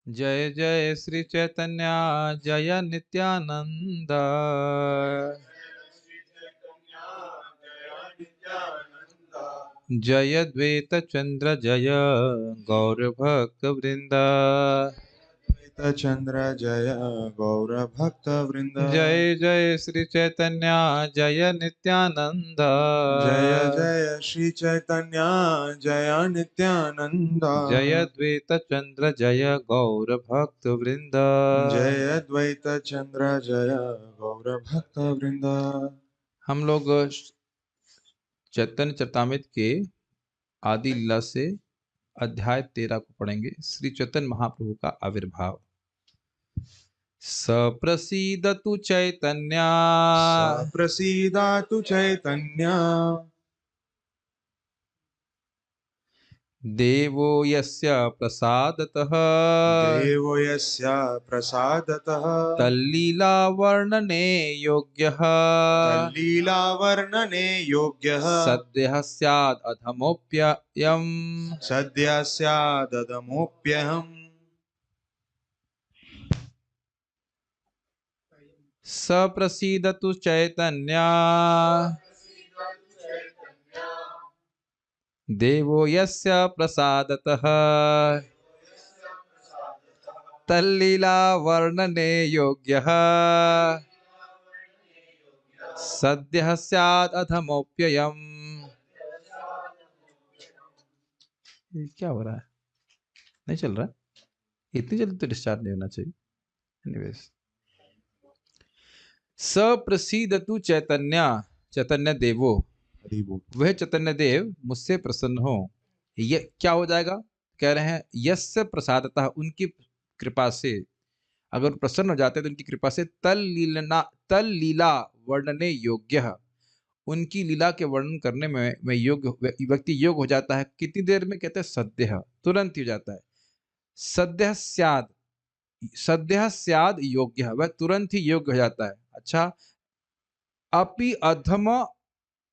जय जय श्री चैतन्य जय नित्यानंद। जय द्वैत चंद्र जय गौर भक्त वृंद। चंद्र जय गौर भक्त वृंद। जय जय श्री चैतन्य जय नित्यानंद। जय जय श्री चैतन्य जय नित्यानंद। जय द्वैत चंद्र जय गौर भक्त वृंद। जय द्वैत चंद्र जय गौर भक्त वृंद। हम लोग चैतन्य चरितामृत के आदि लीला से अध्याय 13 को पढ़ेंगे। श्री चैतन्य महाप्रभु का आविर्भाव। सप्रसीदतु चैतन्य सप्रसीदातु चैतन्य देवो यस्य प्रसादतः देवो यस्य प्रसादतः तल्लीला वर्णने योग्यः तल्लीला वर्णने योग्यः सद्यः स्याद् अधमोऽप्ययम् सद्यः स्यादधमोऽप्यहम्। सप्रसीदतु चैतन्य देवो यस्य प्रसादतः तल्लीला वर्णने योग्यः सद्यः स्याद् अधमोऽप्ययम्। ये क्या हो रहा है? नहीं चल रहा? इतनी जल्दी तो डिस्चार्ज नहीं होना चाहिए। एनीवेज, सप्रसीदतु चैतन्य चैतन्य देवो, वह चैतन्य देव मुझसे प्रसन्न हो। ये क्या हो जाएगा? कह रहे हैं यस्य प्रसादतः, उनकी कृपा से अगर प्रसन्न हो जाते हैं तो उनकी कृपा से तल लीला वर्णने योग्य, उनकी लीला के वर्णन करने में योग्य व्यक्ति योग्य हो जाता है। कितनी देर में? कहते हैं सद्यः, तुरंत ही हो जाता है। सद्यः स्याद, सद्यः स्याद योग्य, वह तुरंत ही योग्य हो जाता है। अच्छा, अपि अधम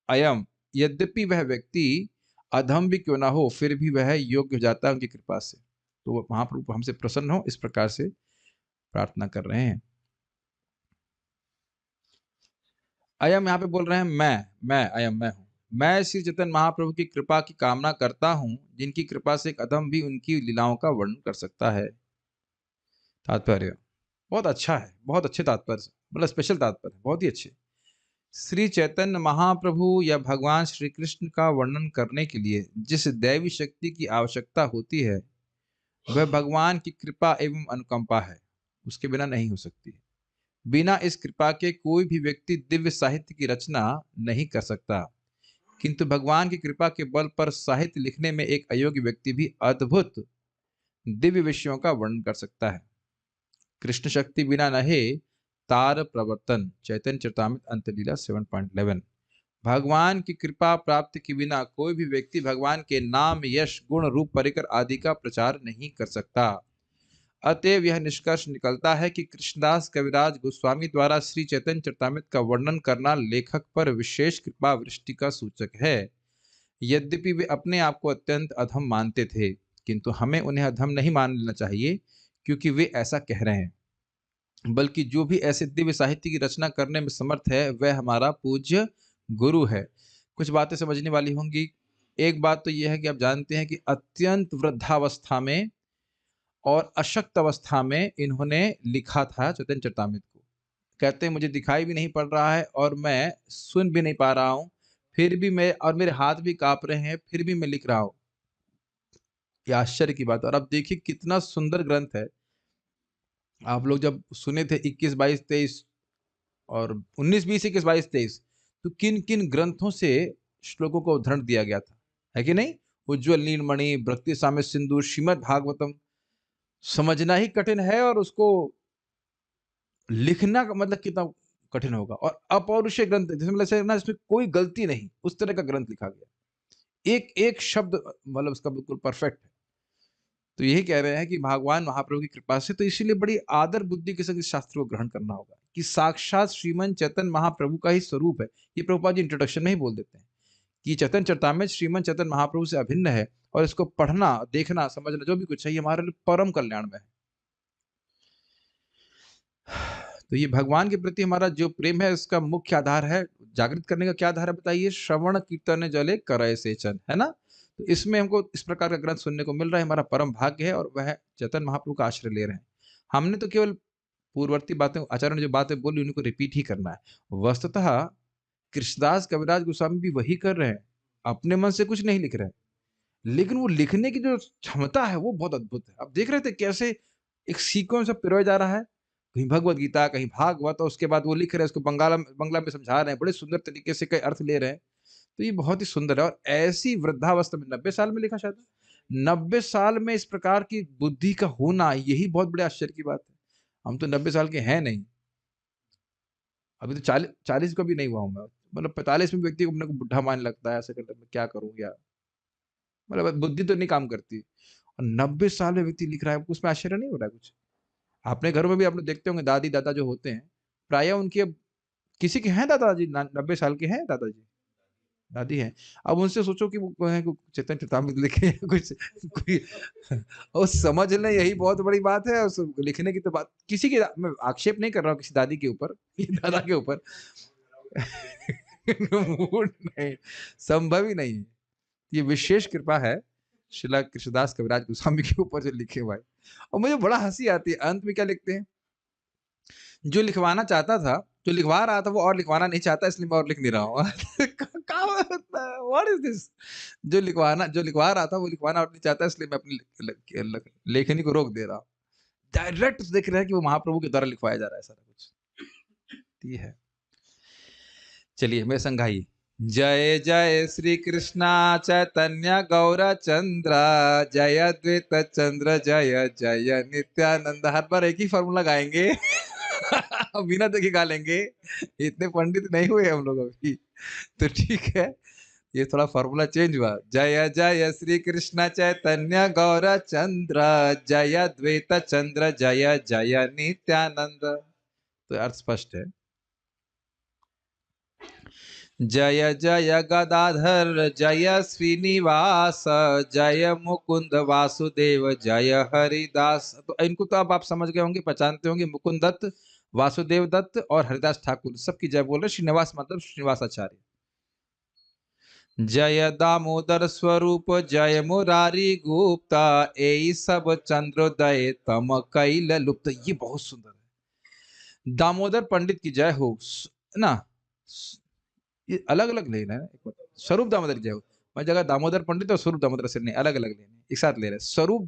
अयम, यद्यपि वह व्यक्ति अधम भी क्यों ना हो फिर भी वह योग्य हो जाता है उनकी कृपा से। तो महाप्रभु हमसे प्रसन्न हो, इस प्रकार से प्रार्थना कर रहे हैं। अयम यहाँ पे बोल रहे हैं मैं अयम मैं हूँ। मैं श्री चैतन्य महाप्रभु की कृपा की कामना करता हूँ, जिनकी कृपा से एक अधम भी उनकी लीलाओं का वर्णन कर सकता है। तात्पर्य बहुत अच्छा है, बहुत अच्छे तात्पर्य, मतलब स्पेशल तात्पर्य, बहुत ही अच्छे। श्री चैतन्य महाप्रभु या भगवान श्री कृष्ण का वर्णन करने के लिए जिस दैवी शक्ति की आवश्यकता होती है वह भगवान की कृपा एवं अनुकंपा है, उसके बिना नहीं हो सकती। बिना इस कृपा के कोई भी व्यक्ति दिव्य साहित्य की रचना नहीं कर सकता, किंतु भगवान की कृपा के बल पर साहित्य लिखने में एक अयोग्य व्यक्ति भी अद्भुत दिव्य विषयों का वर्णन कर सकता है। कृष्ण शक्ति बिना नहे तार प्रवर्तन, चैतन्य चरितामृत अंतलीला 7.11। भगवान की कृपा प्राप्ति के बिना कोई भी व्यक्ति भगवान के नाम, यश, गुण, रूप, परिकर आदि का प्रचार नहीं कर सकता। अतएव यह निष्कर्ष निकलता है कि कृष्णदास कविराज गोस्वामी द्वारा श्री चैतन्य चरितामृत का वर्णन करना लेखक पर विशेष कृपा वृष्टि का सूचक है। यद्यपि वे अपने आप को अत्यंत अधम मानते थे, किंतु हमें उन्हें अधम नहीं मान लेना चाहिए क्योंकि वे ऐसा कह रहे हैं, बल्कि जो भी ऐसे दिव्य साहित्य की रचना करने में समर्थ है वह हमारा पूज्य गुरु है। कुछ बातें समझने वाली होंगी। एक बात तो यह है कि आप जानते हैं कि अत्यंत वृद्धावस्था में और अशक्त अवस्था में इन्होंने लिखा था चैतन्य चरितामृत को। कहते हैं मुझे दिखाई भी नहीं पड़ रहा है और मैं सुन भी नहीं पा रहा हूँ, फिर भी मैं, और मेरे हाथ भी कांप रहे हैं, फिर भी मैं लिख रहा हूँ। ये आश्चर्य की बात है। और अब देखिए कितना सुंदर ग्रंथ है। आप लोग जब सुने थे 21, 22, 23 और 19, 20, 21, 22, 23, तो किन किन ग्रंथों से श्लोकों को उद्धरण दिया गया था, है कि नहीं? उज्ज्वल नीलमणि, भक्ति साम्य सिंधु, श्रीमद् भागवतम समझना ही कठिन है और उसको लिखना का मतलब कितना कठिन होगा। और अपौरुषीय ग्रंथ जिसमें मतलब ना इसमें कोई गलती नहीं, उस तरह का ग्रंथ लिखा गया, एक एक शब्द मतलब उसका बिल्कुल परफेक्ट है। तो यही कह रहे हैं कि भगवान महाप्रभु की कृपा से, तो इसीलिए बड़ी आदर बुद्धि के साथ इस शास्त्र को ग्रहण करना होगा कि साक्षात श्रीमन चैतन्य महाप्रभु का ही स्वरूप है। ये प्रभुपाद जी इंट्रोडक्शन में ही बोल देते हैं कि चैतन्य चरितामृत श्रीमन चैतन्य महाप्रभु से अभिन्न है और इसको पढ़ना, देखना, समझना, जो भी कुछ है, ये हमारे लिए परम कल्याण में है। तो ये भगवान के प्रति हमारा जो प्रेम है उसका मुख्य आधार है, जागृत करने का क्या आधार है बताइए? श्रवण कीर्तन जले करय सेचन, है ना? तो इसमें हमको इस प्रकार का ग्रंथ सुनने को मिल रहा है, हमारा परम भाग्य है और वह चैतन्य महाप्रभु का आश्रय ले रहे हैं। हमने तो केवल पूर्ववर्ती बातें आचार्य ने जो बातें बोली उन्हीं को रिपीट ही करना है। वस्तुतः कृष्णदास कविराज गोस्वामी भी वही कर रहे हैं, अपने मन से कुछ नहीं लिख रहे हैं, लेकिन वो लिखने की जो क्षमता है वो बहुत अद्भुत है। आप देख रहे थे कैसे एक सीक्वेंस में पिरोया जा रहा है, कहीं भगवत गीता, कहीं भागवत और उसके बाद वो लिख रहे हैं, उसको बंगला में समझा रहे हैं, बड़े सुंदर तरीके से कई अर्थ ले रहे हैं। तो ये बहुत ही सुंदर है और ऐसी वृद्धावस्था में 90 साल में लिखा शायद, 90 साल में इस प्रकार की बुद्धि का होना यही बहुत बड़े आश्चर्य की बात है। हम तो 90 साल के हैं नहीं, अभी तो 40 का भी नहीं हुआ हूँ मैं। मतलब 45 में व्यक्ति को अपने को बुढ़ा मानने लगता है, ऐसे करता है मैं क्या करूँ यार, मतलब बुद्धि तो नहीं काम करती और 90 साल में व्यक्ति लिख रहा है, उसमें आश्चर्य नहीं हो रहा है कुछ? अपने घरों में भी आप लोग देखते होंगे दादी दादा जो होते हैं, प्रायः उनकी अब किसी के हैं दादाजी 90 साल के हैं दादाजी, दादी हैं। अब उनसे सोचो कि वो कहें कि चेतन चेतावनी लिखे या कुछ कोई और समझ लें यही बहुत बड़ी बात है। उस लिखने की तो बात किसी की मैं आक्षेप नहीं कर रहा हूँ किसी दादी के ऊपर या दादा के ऊपर मूड नहीं, संभव ही नहीं है। ये विशेष कृपा है शिला कृष्णदास कविराज गोस्वामी के ऊपर जो लिखे हुआ है। और मुझे बड़ा हंसी आती है, अंत में क्या लिखते हैं? जो लिखवाना चाहता था, जो लिखवा रहा था वो और लिखवाना नहीं चाहता इसलिए मैं और लिख नहीं रहा हूँ। What is this? जो लिखवा रहा था वो लिखवाना और नहीं चाहता इसलिए मैं अपनी लेखनी को रोक दे रहा हूँ। डायरेक्ट देख रहे हैं कि वो महाप्रभु के द्वारा लिखवाया जा रहा है सारा कुछ। ये है। चलिए मैं संघाई। जय जय श्री कृष्णा चैतन्य गौर चंद्र, जय द्वैत चंद्र जय जय नित्यानंद। हर बार एक ही फॉर्मूला गाएंगे बिना देखे गा लेंगे, इतने पंडित नहीं हुए हम लोग अभी, तो ठीक है ये थोड़ा फॉर्मूला चेंज हुआ। जय जय श्री कृष्ण चैतन्य गौर चंद्र, जय द्वैत चंद्र जय जय नित्यानंद। तो अर्थ स्पष्ट है। जय जय गदाधर जय श्रीनिवास, जय मुकुंद वासुदेव जय हरिदास। तो इनको तो अब आप समझ गए होंगे, पहचानते होंगे, मुकुंद दत्त, वासुदेव दत्त और हरिदास ठाकुर, सबकी जय बोल रहे। श्रीनिवास मतलब श्रीनिवासाचार्य। जय दामोदर स्वरूप जय मुरारी गुप्ता, ए सब चंद्रोदय तम कैल लुप्त। ये बहुत सुंदर है। दामोदर पंडित की जय हो ना, ये अलग अलग लेना है। स्वरूप दामोदर जय हो, मैं जगह दामोदर पंडित और स्वरूप दामोदर से नहीं, अलग अलग लेने, एक साथ ले रहे। स्वरूप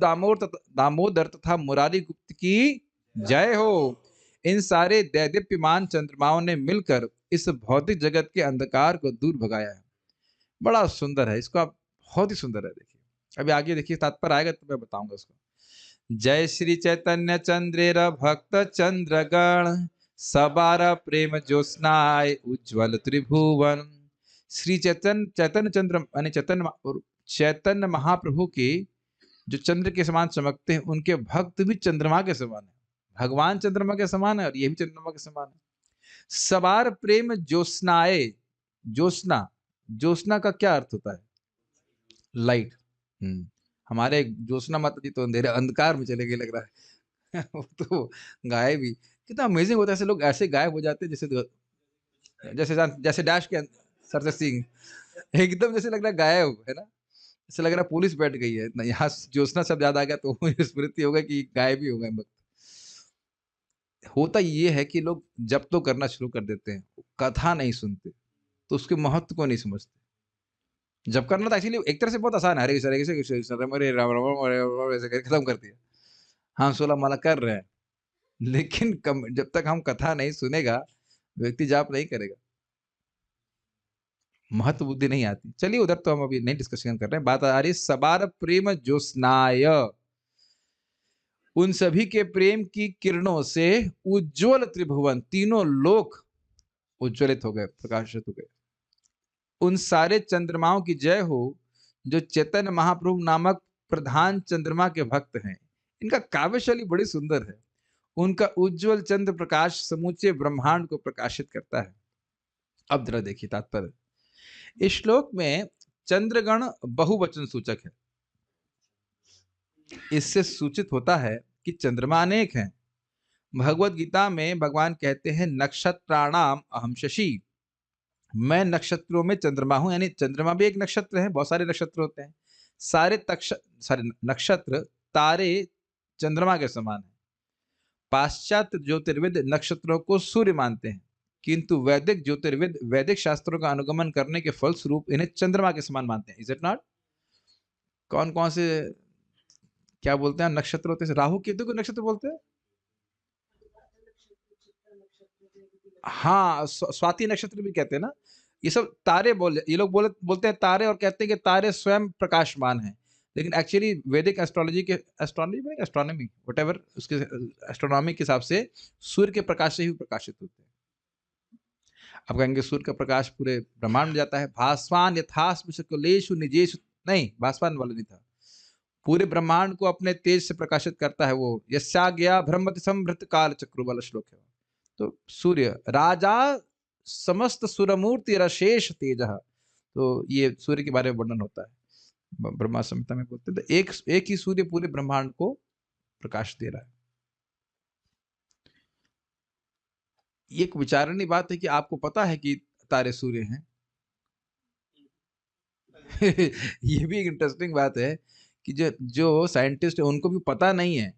दामोदर तथा मुरारी गुप्त की जय हो। इन सारे दैदीप्यमान चंद्रमाओं ने मिलकर इस भौतिक जगत के अंधकार को दूर भगाया है। बड़ा सुंदर है, इसको आप बहुत ही सुंदर है। देखिए अभी आगे देखिए तात्पर्य आएगा तो मैं बताऊंगा उसको। जय श्री चैतन्य चंद्रेर भक्त चंद्रगण, सबार प्रेम ज्योत्स्नाय उज्ज्वल त्रिभुवन। श्री चैतन्य चंद्र यानी चैतन्य महाप्रभु के जो चंद्र के समान चमकते हैं, उनके भक्त भी चंद्रमा के समान है। भगवान चंद्रमा के समान है और ये भी चंद्रमा के समान है। सबार प्रेम ज्योत्स्नाए, ज्योत्स्ना, ज्योत्स्ना का क्या अर्थ होता है? लाइट। हमारे ज्योत्स्ना माता जी तो अंधेरे अंधकार में चले गए लग रहा है वो तो गायब भी, कितना अमेजिंग होता है। ऐसे लोग ऐसे गायब हो जाते हैं जैसे जैसे डैश के सरदार सिंह, एकदम जैसे लग रहा है गायब है ना, ऐसे लग रहा है पुलिस बैठ गई है। यहाँ ज्योत्स्ना शब्द याद आ गया तो स्मृति होगा कि गायब ही हो गए। होता ये है कि लोग जब तो करना शुरू कर देते हैं, कथा नहीं सुनते तो उसके महत्व को नहीं समझते। जब करना तो एक्चुअली एक तरह से बहुत आसान है, हरे कृष्ण हरे राम राम ऐसे करके खत्म कर दिया। हाँ 16 माला कर रहे हैं, लेकिन जब तक हम कथा नहीं सुनेगा व्यक्ति जाप नहीं करेगा, महत्व बुद्धि नहीं आती। चलिए उधर तो हम अभी नहीं डिस्कशन कर रहे हैं, बात आ रही है सबार प्रेम ज्योत्स्नाय, उन सभी के प्रेम की किरणों से उज्ज्वल त्रिभुवन, तीनों लोक उज्ज्वलित हो गए, प्रकाशित हो गए। उन सारे चंद्रमाओं की जय हो जो चैतन्य महाप्रभु नामक प्रधान चंद्रमा के भक्त हैं। इनका काव्य शैली बड़ी सुंदर है। उनका उज्ज्वल चंद्र प्रकाश समूचे ब्रह्मांड को प्रकाशित करता है। अब जरा देखिए तात्पर्य। इस श्लोक में चंद्रगण बहुवचन सूचक है। इससे सूचित होता है कि चंद्रमा अनेक हैं। भगवत गीता में भगवान कहते हैं नक्षत्राणाम अहम शशि, मैं नक्षत्रों में चंद्रमा हूं, यानी चंद्रमा भी एक नक्षत्र है, बहुत सारे नक्षत्र होते हैं। सारे नक्षत्र तारे चंद्रमा के समान है। पाश्चात्य ज्योतिर्विद नक्षत्रों को सूर्य मानते हैं, किंतु वैदिक ज्योतिर्विद वैदिक शास्त्रों का अनुगमन करने के फलस्वरूप इन्हें चंद्रमा के समान मानते हैं। Is it not? कौन कौन से क्या बोलते हैं नक्षत्र होते हैं? राहु केतु को नक्षत्र बोलते हैं। हाँ, स्वाति नक्षत्र भी कहते हैं ना। ये सब तारे ये लोग बोलते हैं तारे, और कहते हैं कि तारे स्वयं प्रकाशमान हैं, लेकिन एक्चुअली वैदिक एस्ट्रोनॉमी व्हाटएवर उसके एस्ट्रोनॉमी के हिसाब से सूर्य के प्रकाश से ही प्रकाशित होते हैं। अब कहेंगे सूर्य का प्रकाश पूरे ब्रह्मांड में जाता है, भास्वान यथास्म शुक्लेषु निजेषु, नहीं, भास्वान वाला नहीं था, पूरे ब्रह्मांड को अपने तेज से प्रकाशित करता है वो। यस्याज्ञया ब्रह्मति संभृत काल चक्र वाला श्लोक है। तो सूर्य राजा समस्त सुरमूर्ति रशेष तेज, तो ये सूर्य के बारे में वर्णन होता है ब्रह्मा संहिता में बोलते हैं। तो एक ही सूर्य पूरे ब्रह्मांड को प्रकाश दे रहा है। एक विचारणी बात है कि आपको पता है कि तारे सूर्य हैं। ये भी एक इंटरेस्टिंग बात है कि जो साइंटिस्ट है उनको भी पता नहीं है,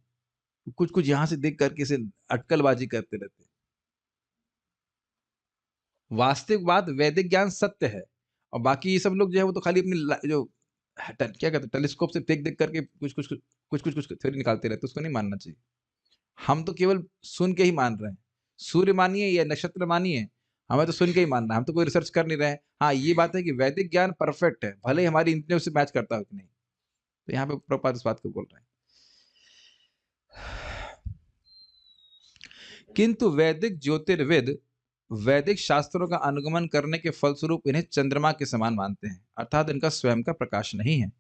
कुछ कुछ यहां से देख करके इसे अटकलबाजी करते रहते हैं। वास्तविक बात वैदिक ज्ञान सत्य है, और बाकी ये सब लोग जो है वो तो खाली अपनी जो क्या कहते हैं टेलीस्कोप से देख देख करके कुछ थ्योरी निकालते रहते, उसको नहीं मानना चाहिए। हम तो केवल सुन के ही मान रहे हैं। सूर्य मानिए या नक्षत्र मानिए, हमें तो सुन के ही मानना है, हम तो कोई रिसर्च कर नहीं रहे हैं। हाँ, ये बात है कि वैदिक ज्ञान परफेक्ट है, भले ही हमारी इंद्रियों से मैच करता हो कि नहीं। तो यहाँ पे प्रभुपाद इस बात को बोल रहे हैं। किंतु वैदिक ज्योतिर्विद वैदिक शास्त्रों का अनुगमन करने के फलस्वरूप इन्हें चंद्रमा के समान मानते हैं, अर्थात इनका स्वयं का प्रकाश नहीं है।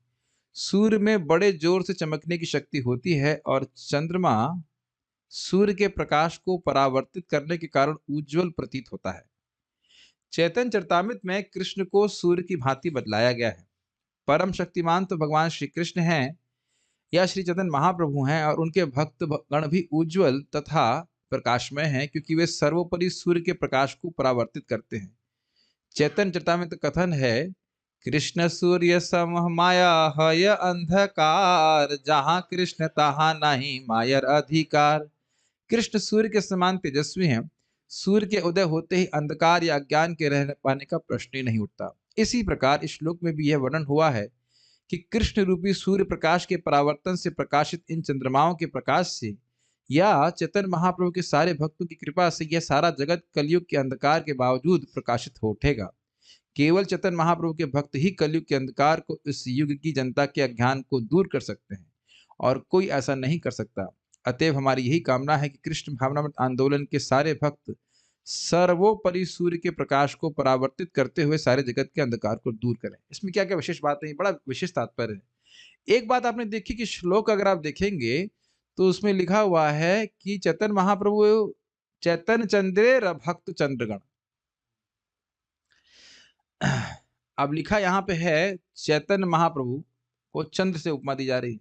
सूर्य में बड़े जोर से चमकने की शक्ति होती है, और चंद्रमा सूर्य के प्रकाश को परावर्तित करने के कारण उज्जवल प्रतीत होता है। चैतन्य चरितामृत में कृष्ण को सूर्य की भांति बतलाया गया है। परम शक्तिमान तो भगवान श्री कृष्ण हैं या श्री चैतन्य महाप्रभु हैं, और उनके भक्त गण भी उज्जवल तथा प्रकाशमय हैं, क्योंकि वे सर्वोपरि सूर्य के प्रकाश को परावर्तित करते हैं। चैतन्य चरितामृत कथन है, कृष्ण सूर्य समः माया हय अंधकार, जहां कृष्ण तहां नहीं मायर अधिकार। कृष्ण सूर्य के समान तेजस्वी हैं, सूर्य के उदय होते ही अंधकार या अज्ञान के रह पाने का प्रश्न ही नहीं उठता। इसी प्रकार इस श्लोक में भी यह वर्णन हुआ है कि कृष्ण रूपी सूर्य प्रकाश के परावर्तन से प्रकाशित इन चंद्रमाओं के प्रकाश से या चैतन्य महाप्रभु के सारे भक्तों की कृपा से यह सारा जगत कलयुग के अंधकार के बावजूद प्रकाशित हो उठेगा। केवल चैतन्य महाप्रभु के भक्त ही कलयुग के अंधकार को, इस युग की जनता के अज्ञान को दूर कर सकते हैं, और कोई ऐसा नहीं कर सकता। अतएव हमारी यही कामना है कि कृष्ण भावनामृत आंदोलन के सारे भक्त सर्वोपरि सूर्य के प्रकाश को परावर्तित करते हुए सारे जगत के अंधकार को दूर करें। इसमें क्या क्या विशेष बात है, बड़ा विशेष तात्पर्य है। एक बात आपने देखी कि श्लोक अगर आप देखेंगे तो उसमें लिखा हुआ है कि चैतन्य महाप्रभु चैतन्य चंद्रे भक्त चंद्रगण। अब लिखा यहाँ पे है चैतन्य महाप्रभु को चंद्र से उपमा दी जा रही है,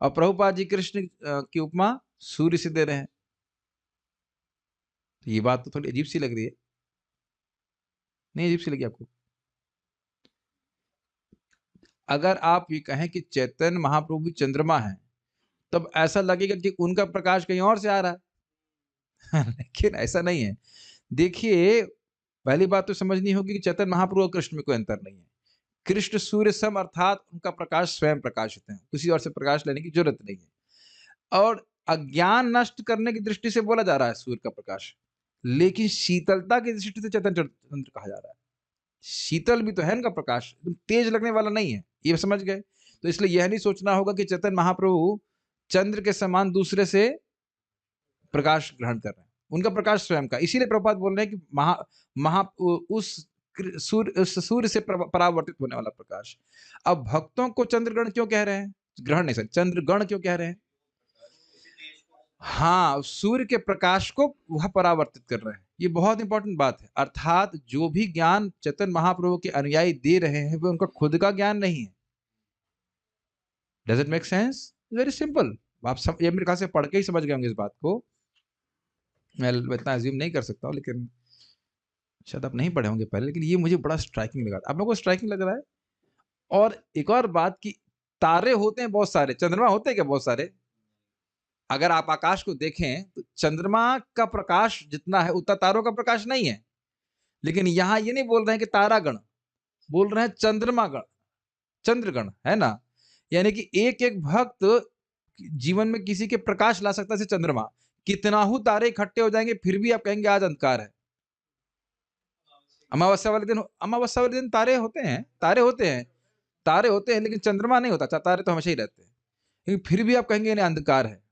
और प्रभुपाद जी कृष्ण की उपमा सूर्य से दे रहे हैं। तो ये बात तो थोड़ी अजीब सी लग रही है, नहीं अजीब सी लगी आपको? अगर आप ये कहें कि चैतन्य महाप्रभु चंद्रमा है, तब ऐसा लगेगा कि उनका प्रकाश कहीं और से आ रहा है। लेकिन ऐसा नहीं है। देखिए, पहली बात तो समझनी होगी कि चैतन्य महाप्रभु और कृष्ण में कोई अंतर नहीं है। कृष्ण सूर्य सम, अर्थात उनका प्रकाश स्वयं प्रकाशित है, किसी और से प्रकाश लेने की जरूरत नहीं है। और अज्ञान नष्ट करने की दृष्टि से बोला जा रहा है सूर्य का प्रकाश, लेकिन शीतलता की दृष्टि से चैतन्य चंद्र कहा जा रहा है। शीतल भी तो है इनका प्रकाश, तेज लगने वाला नहीं है, ये समझ गए? तो इसलिए यह नहीं सोचना होगा कि चैतन्य महाप्रभु चंद्र के समान दूसरे से प्रकाश ग्रहण कर रहे हैं, उनका प्रकाश स्वयं का। इसीलिए प्रभुपाद बोल रहे हैं कि उस सूर्य से परावर्तित होने वाला प्रकाश। अब भक्तों को चंद्रगण क्यों कह रहे हैं, ग्रहण नहीं, चंद्रगण क्यों कह रहे हैं? हाँ, सूर्य के प्रकाश को वह परावर्तित कर रहे हैं, ये बहुत इंपॉर्टेंट बात है। अर्थात जो भी ज्ञान चैतन्य महाप्रभु के अनुयायी दे रहे हैं वो उनका खुद का ज्ञान नहीं है। Does it make sense? Very simple. आप सब ये मेरे ख्याल से पढ़ के ही समझ गए होंगे इस बात को। मैं इतना अज्यूम नहीं कर सकता हूँ, लेकिन शायद आप नहीं पढ़े होंगे पहले, लेकिन ये मुझे बड़ा स्ट्राइकिंग लगा। आप लोगों को स्ट्राइकिंग लग रहा है? और एक और बात कि तारे होते हैं बहुत सारे, चंद्रमा होते हैं क्या बहुत सारे? अगर आप आकाश को देखें, तो चंद्रमा का प्रकाश जितना है, उतना तारों का प्रकाश नहीं है। लेकिन यहाँ ये नहीं बोल रहे हैं कि तारागण, बोल रहे हैं चंद्रमागण, चंद्रगण, है ना? यानी कि एक-एक भक्त जीवन में किसी के प्रकाश ला सकता है, जैसे चंद्रमा। कितनाहू तारे इकट्ठे हो जाएँगे, फिर भी आप कहेंगे आज अंधकार है। अमावस्या वाले दिन तारे होते हैं, तारे होते हैं, लेकिन चंद्रमा नहीं होता, तारे तो हमेशा ही रहते हैं। लेकिन फिर भी आप कहेंगे नहीं अंधकार है।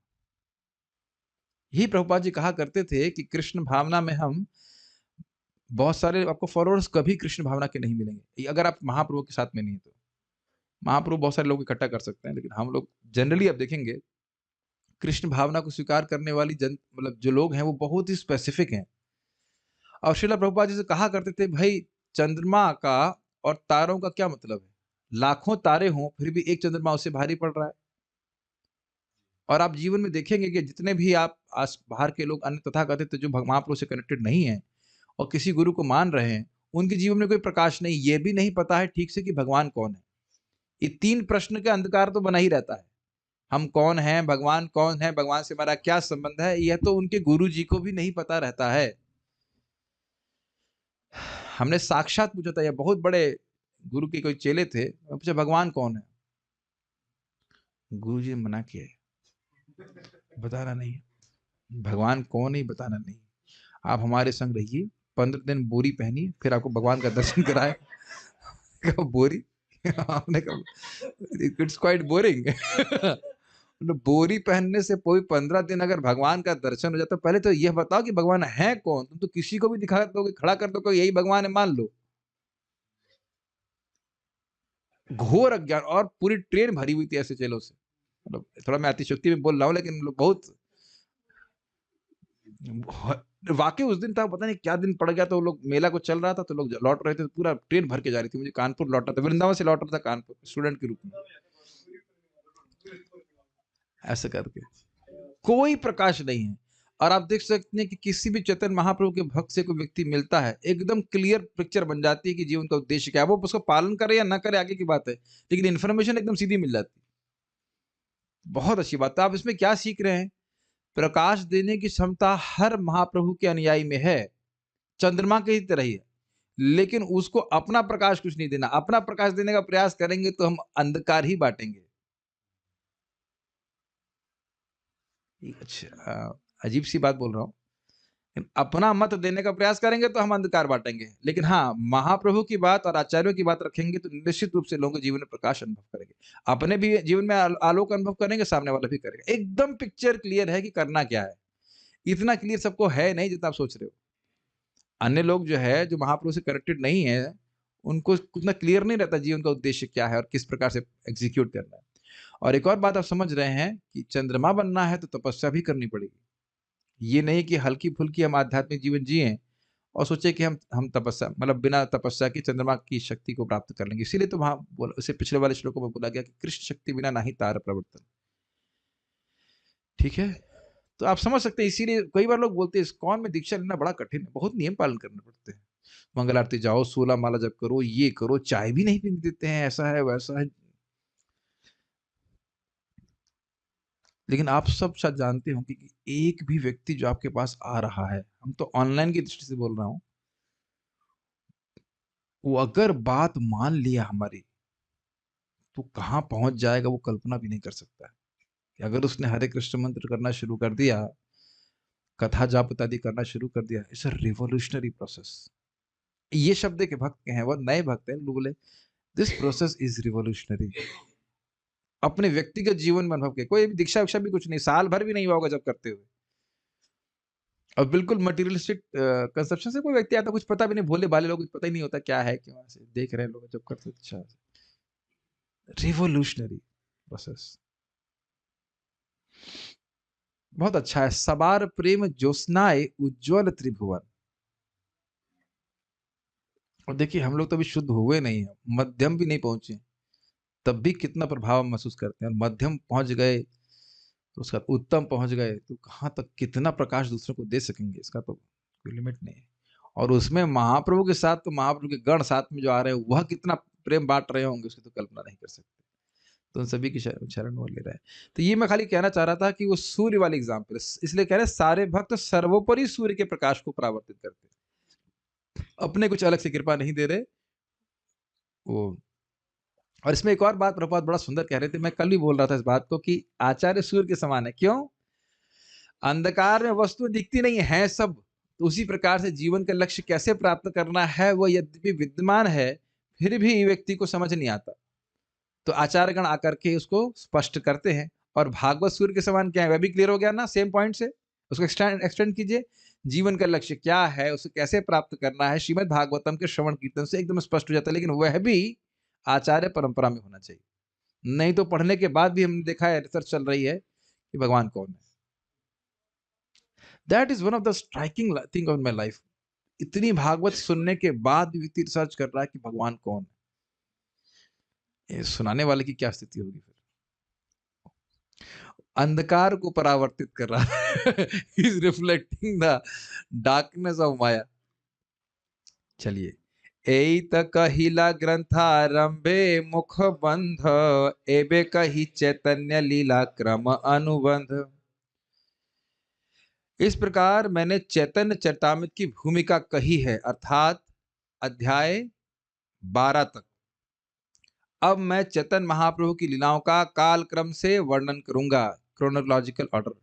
यही प्रभुपाद जी कहा करते थे कि कृष्ण भावना में हम बहुत सारे आपको फॉलोअर्स कभी कृष्ण भावना के नहीं मिलेंगे, अगर आप महाप्रभु के साथ में नहीं है तो। महाप्रभु बहुत सारे लोग इकट्ठा कर सकते हैं, लेकिन हम लोग जनरली आप देखेंगे कृष्ण भावना को स्वीकार करने वाली मतलब जो लोग हैं वो बहुत ही स्पेसिफिक हैं। और श्रीला प्रभुपाद जी से कहा करते थे, भाई चंद्रमा का और तारों का क्या मतलब है? लाखों तारे हों फिर भी एक चंद्रमा उससे भारी पड़ रहा है। और आप जीवन में देखेंगे कि जितने भी आप बाहर के लोग अन्य तथाकथित जो महाप्रभु से कनेक्टेड नहीं है और किसी गुरु को मान रहे हैं, उनके जीवन में कोई प्रकाश नहीं, ये भी नहीं पता है ठीक से कि भगवान कौन है। ये 3 प्रश्न का अंधकार तो बना ही रहता है। हम कौन हैं, भगवान कौन है, भगवान से हमारा क्या संबंध है, यह तो उनके गुरु जी को भी नहीं पता रहता है। हमने साक्षात पूछा था, या बहुत बड़े गुरु के कोई चेले थे, पूछा भगवान कौन है? गुरु जी ने मना किया, बताना नहीं, भगवान कौन है बताना नहीं। आप हमारे संग रहिए, 15 दिन बोरी पहनिए, फिर आपको भगवान का दर्शन कराए। बोरी? आपने कहा इट्स क्वाइट बोरिंग। बोरी पहनने से कोई 15 दिन अगर भगवान का दर्शन हो जाता, पहले तो यह बताओ कि भगवान है कौन? तुम तो किसी को भी दिखा दोगे, खड़ा कर दोगे, यही भगवान है मान लो। घोर अज्ञान, और पूरी ट्रेन भरी हुई थी ऐसे चेलों से। मतलब थोड़ा मैं अतिशयोक्ति में बोल रहा हूँ, लेकिन लोग बहुत वाकई उस दिन था, पता नहीं क्या दिन पड़ गया, तो लोग मेला को चल रहा था, तो लोग लौट रहे थे, पूरा ट्रेन भर के जा रही थी। मुझे कानपुर लौटना था, वृंदावन से लौट रहा था कानपुर स्टूडेंट के रूप में, ऐसे करके कोई प्रकाश नहीं है। और आप देख सकते हैं कि किसी भी चैतन्य महाप्रभु के भक्त से कोई व्यक्ति मिलता है, एकदम क्लियर पिक्चर बन जाती है कि जीवन का उद्देश्य क्या है। वो उसको पालन करे या ना करे आगे की बात है, लेकिन इन्फॉर्मेशन एकदम सीधी मिल जाती है। बहुत अच्छी बात है। आप इसमें क्या सीख रहे हैं? प्रकाश देने की क्षमता हर महाप्रभु के अनुयायी में है, चंद्रमा की तरह ही है, लेकिन उसको अपना प्रकाश कुछ नहीं देना। अपना प्रकाश देने का प्रयास करेंगे तो हम अंधकार ही बांटेंगे। अच्छा, अजीब सी बात बोल रहा हूँ, अपना मत देने का प्रयास करेंगे तो हम अंधकार बांटेंगे, लेकिन हाँ, महाप्रभु की बात और आचार्यों की बात रखेंगे तो निश्चित रूप से लोगों के जीवन में प्रकाश अनुभव करेंगे। अपने भी जीवन में आलोक अनुभव करेंगे, सामने वाला भी करेगा। एकदम पिक्चर क्लियर है कि करना क्या है। इतना क्लियर सबको है नहीं जितना आप सोच रहे हो। अन्य लोग जो है, जो महाप्रभु से कनेक्टेड नहीं है, उनको उतना क्लियर नहीं रहता जीवन का उद्देश्य क्या है और किस प्रकार से एग्जीक्यूट करना है। और एक और बात आप समझ रहे हैं कि चंद्रमा बनना है तो तपस्या भी करनी पड़ेगी। ये नहीं कि हल्की-फुल्की हम आध्यात्मिक जीवन जिएँ और सोचे कि हम तपस्या, मतलब बिना तपस्या के चंद्रमा की शक्ति को प्राप्त कर लेंगे। इसीलिए तो वहाँ बोला, इससे पिछले वाले श्लोकों में बोला गया कि कृष्ण शक्ति बिना नाही तार प्रवर्तन। ठीक है? तो आप समझ सकते हैं, इसीलिए कई बार लोग बोलते हैं इस्कॉन में दीक्षा लेना बड़ा कठिन है, बहुत नियम पालन करने पड़ते हैं। मंगल आरती जाओ, 16 माला जप करो, ये करो, चाय भी नहीं पीने देते हैं, ऐसा है, वैसा है। लेकिन आप सब शायद जानते होंगे कि एक भी व्यक्ति जो आपके पास आ रहा है, हम तो ऑनलाइन की दृष्टि से बोल रहा हूँ, वो अगर बात मान लिया हमारी, तो कहाँ पहुँच जाएगा वो कल्पना भी नहीं कर सकता है। कि अगर उसने हरे कृष्ण मंत्र करना शुरू कर दिया, कथा जाप इत्यादि करना शुरू कर दिया, इट्स अ रिवॉल्यूशनरी प्रोसेस। ये शब्द के भक्त के हैं, वो नए भक्त हैं, लोग बोले दिस प्रोसेस इज रिवॉल्यूशनरी। अपने व्यक्तिगत जीवन में अनुभव के, कोई भी दीक्षा विक्षा भी कुछ नहीं, साल भर भी नहीं हुआ होगा जब करते हुए, और बिल्कुल मटेरियलिस्टिक कंसेप्शन से कोई व्यक्ति आता, कुछ पता भी नहीं, भोले भाले लोग, पता ही नहीं होता क्या है, क्यों ऐसे देख रहे हैं लोग जब करते। अच्छा, रिवॉल्यूशनरी प्रोसेस बहुत अच्छा है। सबार प्रेम ज्योत्स्नाए उज्ज्वल त्रिभुवन। और देखिए हम लोग तो अभी शुद्ध हुए नहीं है, मध्यम भी नहीं पहुंचे, तब भी कितना प्रभाव हम महसूस करते हैं, और मध्यम पहुंच गए तो उसका उत्तम पहुंच गए तो कहाँ तक कितना प्रकाश दूसरों को दे सकेंगे, इसका तो कोई लिमिट नहीं है। और उसमें महाप्रभु के साथ तो महाप्रभु के गण साथ में जो आ रहे हैं वह कितना प्रेम बांट रहे होंगे उसकी तो कल्पना नहीं कर सकते। तो उन सभी की शरण वो ले रहा है। तो ये मैं खाली कहना चाह रहा था कि वो सूर्य वाली एग्जाम्पल, इसलिए कह रहे हैं सारे भक्त सर्वोपरि सूर्य के प्रकाश को परावर्तित करते हैं, अपने कुछ अलग से कृपा नहीं दे रहे वो। और इसमें एक और बात प्रभुपाद बड़ा सुंदर कह रहे थे, मैं कल भी बोल रहा था इस बात को, कि आचार्य सूर्य के समान है। क्यों? अंधकार में वस्तु दिखती नहीं है सब, तो उसी प्रकार से जीवन का लक्ष्य कैसे प्राप्त करना है वह यद्यपि विद्यमान है फिर भी व्यक्ति को समझ नहीं आता, तो आचार्यगण आकर के उसको स्पष्ट करते हैं। और भागवत सूर्य के समान क्या है, वह भी क्लियर हो गया ना सेम पॉइंट से, उसको एक्सटेंड कीजिए। जीवन का लक्ष्य क्या है, उसे कैसे प्राप्त करना है, श्रीमद् भागवतम के श्रवण कीर्तन से एकदम स्पष्ट हो जाता है। लेकिन वह भी आचार्य परंपरा में होना चाहिए, नहीं तो पढ़ने के बाद भी हमने देखा है, रिसर्च चल रही है कि भगवान कौन है। That is one of the striking thing of my life. इतनी भागवत सुनने के बाद भी व्यक्ति रिसर्च कर रहा है कि भगवान कौन है। ये सुनाने वाले की क्या स्थिति होगी फिर? अंधकार को परावर्तित कर रहा है is reflecting the darkness of maya. चलिए, एत कहिला ग्रंथारंभे मुख बंध, एबे कही चैतन्य लीला क्रम अनुबंध। इस प्रकार मैंने चैतन्य चरितामृत की भूमिका कही है, अर्थात अध्याय 12 तक। अब मैं चैतन्य महाप्रभु की लीलाओं का काल क्रम से वर्णन करूंगा, क्रोनोलॉजिकल ऑर्डर।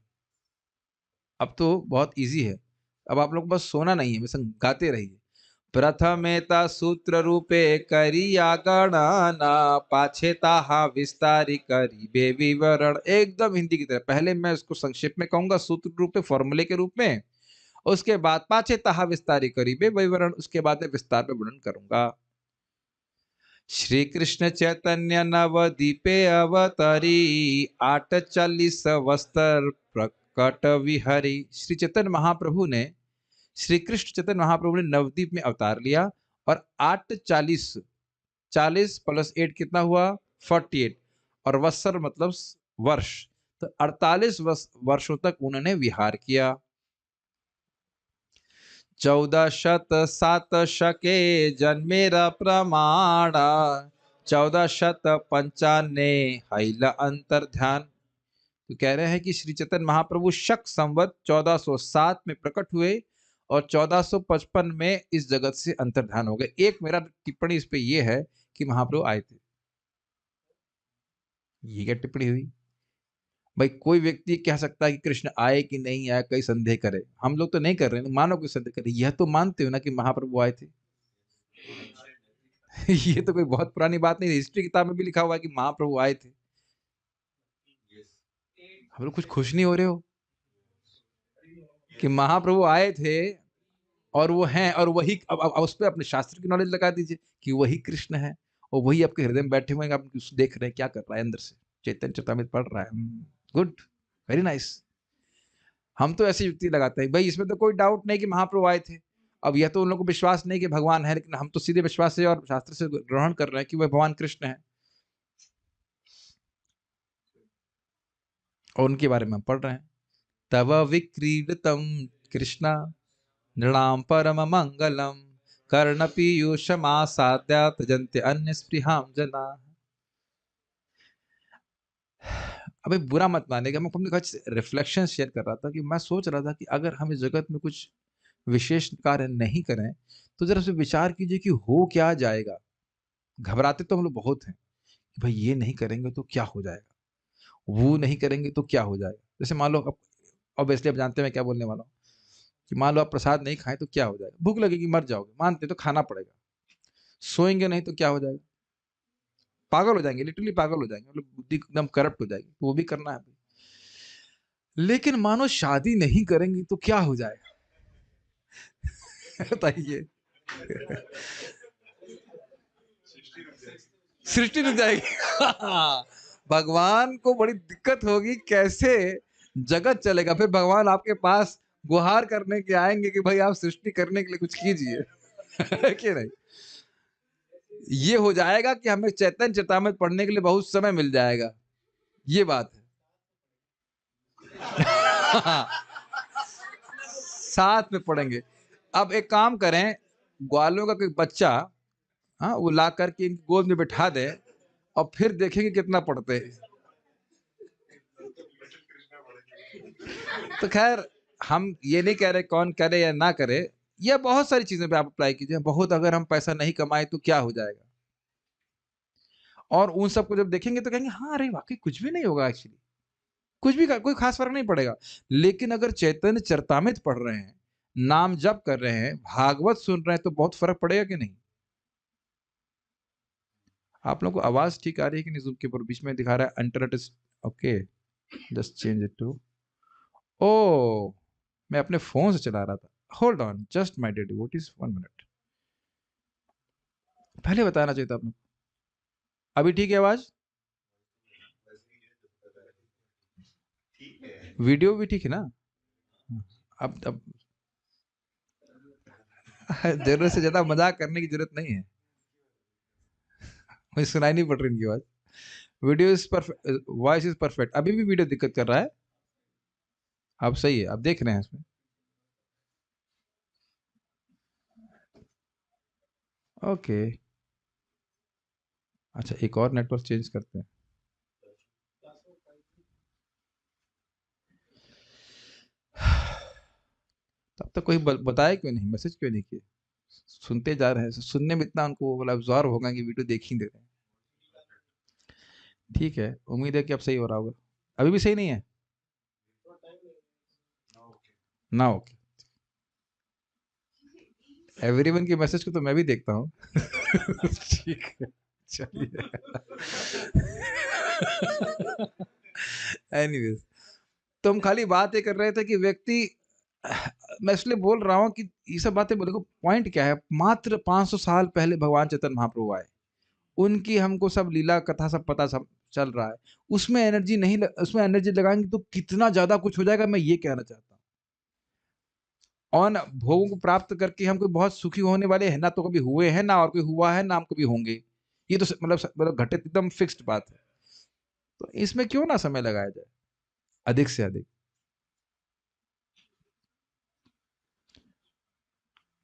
अब तो बहुत इजी है, अब आप लोग बस सोना नहीं है, बस गाते रहिए। प्रथमेता सूत्र रूपे करिया गणना, पाछेता विस्तारी करी विवरण। एकदम हिंदी की तरह, पहले मैं इसको संक्षेप में कहूंगा सूत्र रूप में, फॉर्मूले के रूप में, उसके बाद पाछेता विस्तारी करी विवरण, उसके बाद विस्तार में वर्णन करूंगा। श्री कृष्ण चैतन्य नवदीपे अवतरी, 840 वस्त्र प्रकट विहरी। श्री चैतन्य महाप्रभु ने, श्री कृष्ण चैतन्य महाप्रभु ने नवदीप में अवतार लिया और 840, 40 + 8 कितना हुआ 48, और वत्सर मतलब वर्ष, तो 48 वर्षों तक उन्होंने विहार किया। 1407 शके जन्मेरा प्रमाणा, 1495 हैल अंतर ध्यान। तो कह रहे हैं कि श्री चैतन्य महाप्रभु शक संवत 1407 में प्रकट हुए और 1455 में इस जगत से अंतर्धान हो गए। एक मेरा टिप्पणी इस पे ये है कि महाप्रभु आए थे। ये क्या टिप्पणी हुई भाई? कोई व्यक्ति कह सकता है कि कृष्ण आए कि नहीं आए, कई संदेह करे, हम लोग तो नहीं कर रहे हैं, मानो कोई संदेह करे, यह तो मानते हो ना कि महाप्रभु आए थे ये तो कोई बहुत पुरानी बात नहीं, हिस्ट्री किताब में भी लिखा हुआ है कि महाप्रभु आए थे। हम लोग कुछ खुश नहीं हो रहे हो कि महाप्रभु आए थे और वो हैं, और वही अब उस पर अपने शास्त्र की नॉलेज लगा दीजिए कि वही कृष्ण है और वही आपके हृदय में बैठे हुए हैं, आप देख रहे हैं क्या कर रहा है अंदर से, चैतन्य चरितामृत पढ़ रहा है। Good, very nice. हम तो ऐसी युक्ति लगाते हैं भाई, इसमें तो कोई डाउट नहीं कि महाप्रभु आए थे। अब यह तो उन लोगों को विश्वास नहीं कि भगवान है, लेकिन हम तो सीधे विश्वास से और शास्त्र से ग्रहण कर रहे हैं कि वह भगवान कृष्ण है और उनके बारे में हम पढ़ रहे हैं। तव विक्रीडितम कृष्णा नृणाम परम मंगलम, कर्ण पीयूषमासाद्या तजन्ते अन्य स्पृहाम जना। अबे बुरा मत मानेगा, मैं अपने कुछ रिफ्लेक्शन शेयर कर रहा था कि मैं सोच रहा था कि अगर हम इस जगत में कुछ विशेष कार्य नहीं करें तो जरा से विचार कीजिए कि हो क्या जाएगा। घबराते तो हम लोग बहुत हैं कि भाई ये नहीं करेंगे तो क्या हो जाएगा, वो नहीं करेंगे तो क्या हो जाएगा। जैसे मान लो, अब ऑब्वियसली आप जानते हैं मैं क्या बोलने वाला हूँ, कि मान लो आप प्रसाद नहीं खाएं तो क्या हो जाएगा, भूख लगेगी, मर जाओगे, मानते तो खाना पड़ेगा। सोएंगे नहीं तो क्या हो जाएगा, पागल हो जाएंगे, लिटरली पागल हो जाएंगे, मतलब बुद्धि एकदम करप्ट हो जाएगी, तो वो भी करना है। लेकिन मानो शादी नहीं करेंगे तो क्या हो जाएगा बताइए सृष्टि रुक जाएगी भगवान को बड़ी दिक्कत होगी, कैसे जगत चलेगा। फिर भगवान आपके पास गुहार करने के आएंगे कि भाई आप सृष्टि करने के लिए कुछ कीजिए कि नहीं। ये हो जाएगा कि हमें चैतन्य चरितामृत पढ़ने के लिए बहुत समय मिल जाएगा, ये बात है। साथ में पढ़ेंगे। अब एक काम करें, ग्वालों का कोई बच्चा, हाँ, वो ला करके इनकी गोद में बिठा दे और फिर देखेंगे कितना पढ़ते हैं। तो खैर, हम ये नहीं कह रहे कौन करे या ना करे, या बहुत सारी चीजें पे आप अप्लाई कीजिए। बहुत, अगर हम पैसा नहीं कमाए तो क्या हो जाएगा, और उन सबको जब देखेंगे तो कहेंगे हाँ अरे वाकई कुछ भी नहीं होगा, एक्चुअली कुछ भी कोई खास फर्क नहीं पड़ेगा। लेकिन अगर चैतन्य चरतामृत पढ़ रहे हैं, नाम जप कर रहे हैं, भागवत सुन रहे हैं, तो बहुत फर्क पड़ेगा कि नहीं? आप लोगों को आवाज ठीक आ रही है कि नहीं? ज़ूम के ऊपर बीच में दिखा रहा है अंटरटिस। Okay, just change it to. ओ, मैं अपने फोन से चला रहा था। Hold on, just my dear devotees, 1 minute. पहले बताना चाहिए था आपने। अभी ठीक है आवाज? वीडियो भी ठीक है ना? अब जरूरत से ज्यादा मजाक करने की जरूरत नहीं है। मुझे सुनाई नहीं पड़ रही इनकी आवाज। Video is perfect, voice is perfect. अभी भी वीडियो दिक्कत कर रहा है? अब सही है, अब देख रहे हैं इसमें। ओके, अच्छा एक और नेटवर्क चेंज करते हैं। तब तक कोई बताया क्यों नहीं, मैसेज क्यों नहीं किए? सुनते जा रहे हैं, सुनने में इतना उनको मतलब एब्जॉर्ब होगा कि वीडियो देख ही दे रहे हैं। ठीक है, उम्मीद है कि अब सही हो रहा होगा। अभी भी सही नहीं है ना? ओके, एवरीवन की मैसेज को तो मैं भी देखता हूँ। ठीक है, चलिए। एनीवेज, तो हम खाली बात ये कर रहे थे कि व्यक्ति, मैं इसलिए बोल रहा हूँ कि ये सब बातें बोले को पॉइंट क्या है। मात्र 500 साल पहले भगवान चैतन्य महाप्रभु आए, उनकी हमको सब लीला कथा सब पता, सब चल रहा है। उसमें एनर्जी नहीं उसमें एनर्जी लगाएंगे तो कितना ज्यादा कुछ हो जाएगा, मैं ये कहना चाहता हूँ। और भोगों को प्राप्त करके हम कोई बहुत सुखी होने वाले हैं ना, तो कभी हुए हैं ना, और कोई हुआ है ना हम कभी होंगे। ये तो मतलब घटित एकदम फिक्स्ड बात है। तो इसमें क्यों ना समय लगाया जाए अधिक से अधिक।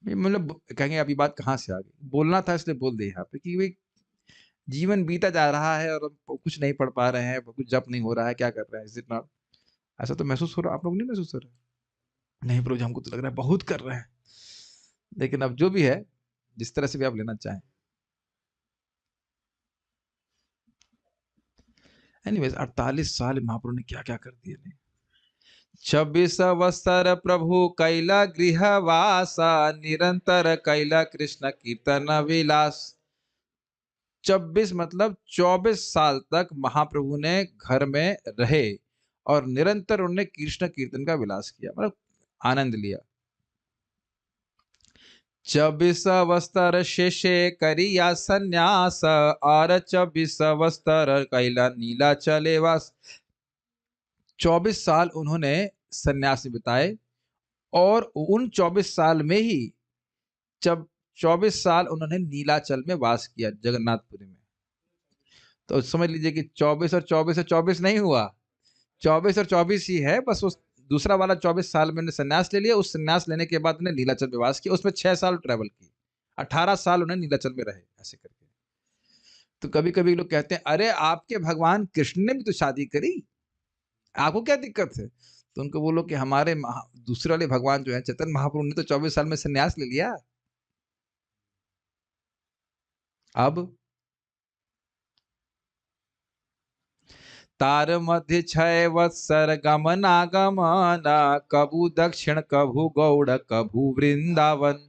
मतलब कहेंगे अभी बात कहाँ से आ गई, बोलना था इसलिए बोल दे यहाँ पे कि भाई जीवन बीता जा रहा है और हम कुछ नहीं पढ़ पा रहे हैं, कुछ जप नहीं हो रहा है, क्या कर रहे हैं, इज इट नॉट? ऐसा तो महसूस हो रहा, आप लोग नहीं महसूस हो रहा? नहीं प्रभु जी, हमको तो लग रहा है बहुत कर रहे हैं। लेकिन अब जो भी है, जिस तरह से भी आप लेना चाहें। एनीवेज, 48 साल महाप्रभु ने क्या क्या कर दिए नहीं। 26 अवसर प्रभु कैला गृहवासा, निरंतर कैला कृष्ण कीर्तन विलास। 26 मतलब 24 साल तक महाप्रभु ने घर में रहे और निरंतर उन्होंने कृष्ण कीर्तन का विलास किया, मतलब आनंद लिया। 24 अवस्तर शेषे करिया संन्यास, और 24 अवस्तर कैला नीला चले वास। 24 साल उन्होंने संन्यास में बिताए, और उन 24 साल में ही जब 24 साल उन्होंने नीलाचल में वास किया, जगन्नाथपुरी में। तो समझ लीजिए कि 24 और 24 से 24 नहीं हुआ, 24 और 24 ही है, बस उस दूसरा वाला 24 साल में संन्यास ले लिया। उस संन्यास लेने के बाद उन्हें नीलाचल में वास किया, उसमें 6 साल ट्रेवल की, 18 साल उन्हें नीलाचल में रहे, ऐसे करके। तो कभी कभी लोग कहते हैं अरे आपके भगवान कृष्ण ने भी तो शादी करी, आपको क्या दिक्कत है? तो उनको बोलो कि हमारे दूसरे वाले भगवान जो है चैतन्य महाप्रभु ने तो 24 साल में संन्यास ले लिया। अब तार मध्य 6 वत्सर गमनागमन, कभू दक्षिण कभू गौड़ कभू वृंदावन।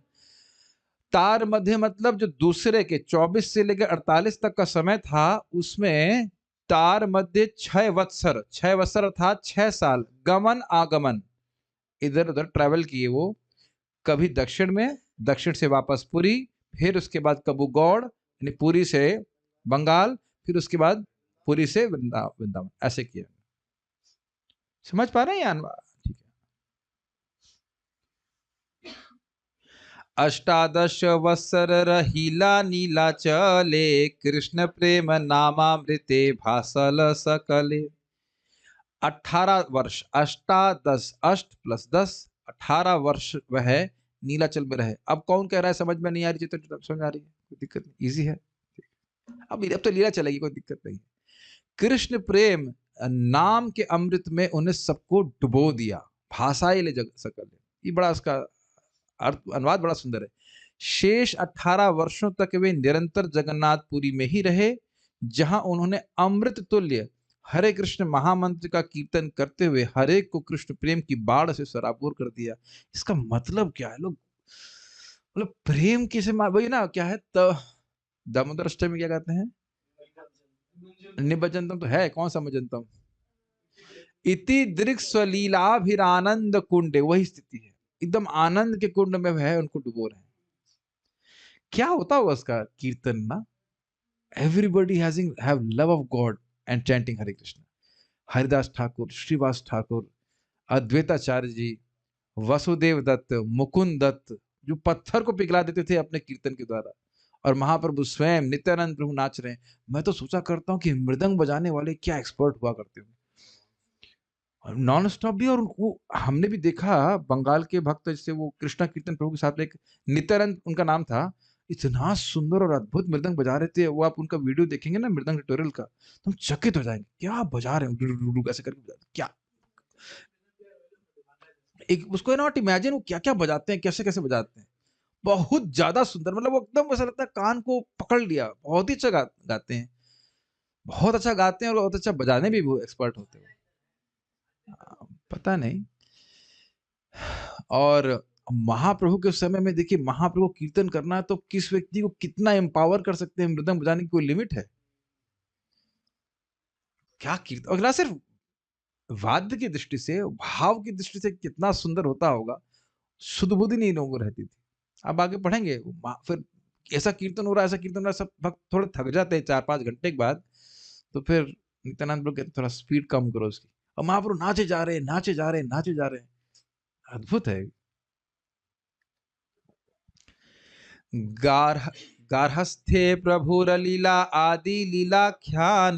तार मध्य मतलब जो दूसरे के 24 से लेकर 48 तक का समय था, उसमें तार मध्य 6 वत्सर, 6 वत्सर अर्थात 6 साल गमन आगमन, इधर उधर ट्रैवल किए वो। कभी दक्षिण में, दक्षिण से वापस पुरी, फिर उसके बाद कबू गौड़ यानी पुरी से बंगाल, फिर उसके बाद पुरी से वृंदावन, ऐसे किया। समझ पा रहे हैं यार? ठीक है। 18 वत्सर रहीला नीला चले, कृष्ण प्रेम नामामृते भासल सकले। 18 वर्ष, अष्टादश, अष्ट प्लस 10, 18 वर्ष वह नीलाचल में रहे। अब कौन कह रहा है समझ में नहीं आ रही चैतन्य चरितामृत, समझ आ रही है, कोई दिक्कत नहीं, इजी है। अब तो लीला चलेगी, कोई दिक्कत नहीं। कृष्ण प्रेम नाम के अमृत में उन्हें सबको डुबो दिया, भाषाई ले जग सकल। ये बड़ा उसका अर्थ अनुवाद बड़ा सुंदर है। शेष 18 वर्षों तक वे निरंतर जगन्नाथपुरी में ही रहे, जहां उन्होंने अमृत तुल्य हरे कृष्ण महामंत्र का कीर्तन करते हुए हर एक को कृष्ण प्रेम की बाढ़ से सराबोर कर दिया। इसका मतलब क्या है? लोग मतलब प्रेम किसे वही ना, क्या है दामोदर अष्टमी में क्या कहते हैं? निबजंतम तो है, कौन सा मजंतम? इति दृक् स्वलीलाभिरानंद कुंड, वही स्थिति है, एकदम आनंद के कुंड में वह उनको डुबो रहे हैं। क्या होता होगा उसका कीर्तन ना? Everybody have love of god and chanting Hare Krishna. Haridas Thakur, Shrivas Thakur, Advaitacharya ji, Vasudev Datta, Mukund Datta, जो पत्थर को पिघला देते थे अपने कीर्तन के द्वारा, और महाप्रभु स्वयं नित्यानंद प्रभु नाच रहे हैं। मैं तो सोचा करता हूँ कि मृदंग बजाने वाले क्या एक्सपर्ट हुआ करते होंगे, नॉन स्टॉप भी। और वो हमने भी देखा बंगाल के भक्त, जैसे वो कृष्णा कीर्तन प्रभु के साथ एक नित्यानंद उनका नाम था, इतना सुंदर और अद्भुत मृदंग बजा रहे थे। वो आप उनका वीडियो देखेंगे ना मृदंग ट्यूटोरियल का, तुम चकित हो जाएंगे, क्या बजा रहे हैं, ऐसे करके बजा रहे हैं। क्या एक उसको नॉट इमेजिन वो क्या क्या बजाते हैं, कैसे कैसे बजाते हैं, बहुत ज्यादा सुंदर। मतलब वो एकदम ऐसा लगता है कान को पकड़ लिया। बहुत ही अच्छा गाते हैं, बहुत अच्छा गाते हैं, और बहुत अच्छा बजाने भी वो एक्सपर्ट होते हैं। पता नहीं। और महाप्रभु के समय में देखिए, महाप्रभु कीर्तन करना है तो किस व्यक्ति को कितना एम्पावर कर सकते हैं, मृदंग बजाने की कोई लिमिट है क्या? कीर्तन और ना सिर्फ वाद्य की दृष्टि से, भाव की दृष्टि से कितना सुंदर होता होगा, शुद्ध बुद्धि नहीं लोगों को रहती थी। अब आगे पढ़ेंगे, फिर ऐसा कीर्तन हो रहा है, ऐसा कीर्तन हो रहा है, सब भक्त थोड़े थक जाते हैं 4-5 घंटे के बाद। तो फिर नित्यानंद प्रभु कहते थोड़ा स्पीड कम करो उसकी, और महाप्रभु नाचे जा रहे हैं, नाचे जा रहे हैं, नाचे जा रहे हैं। अद्भुत है। गार्ह गार्हस्थ्ये प्रभुरलीला आदि लीलाख्यान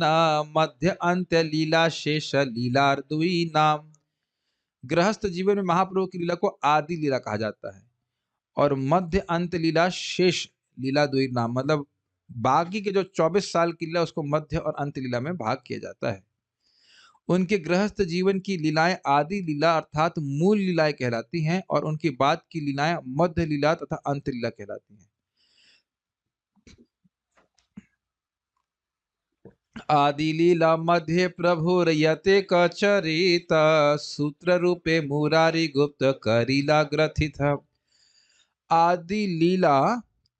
मध्य अंत्य लीला शेष लीलार्दुई नाम। गृहस्थ जीवन में महाप्रभु की लीला को आदि लीला कहा जाता है, और मध्य अंत लीला शेष लीला द्वि नाम। मतलब बाकी के जो 24 साल की लीला, उसको मध्य और अंत लीला में भाग किया जाता है। उनके गृहस्थ जीवन की लीलाएं आदि लीला अर्थात मूल लीलाएं कहलाती हैं, और उनके बाद की लीलाएं मध्य लीला तथा अंत लीला कहलाती हैं। आदि लीला मध्य प्रभु रयते कचरित सूत्र रूपे मुरारी गुप्त करीला ग्रथित। आदि लीला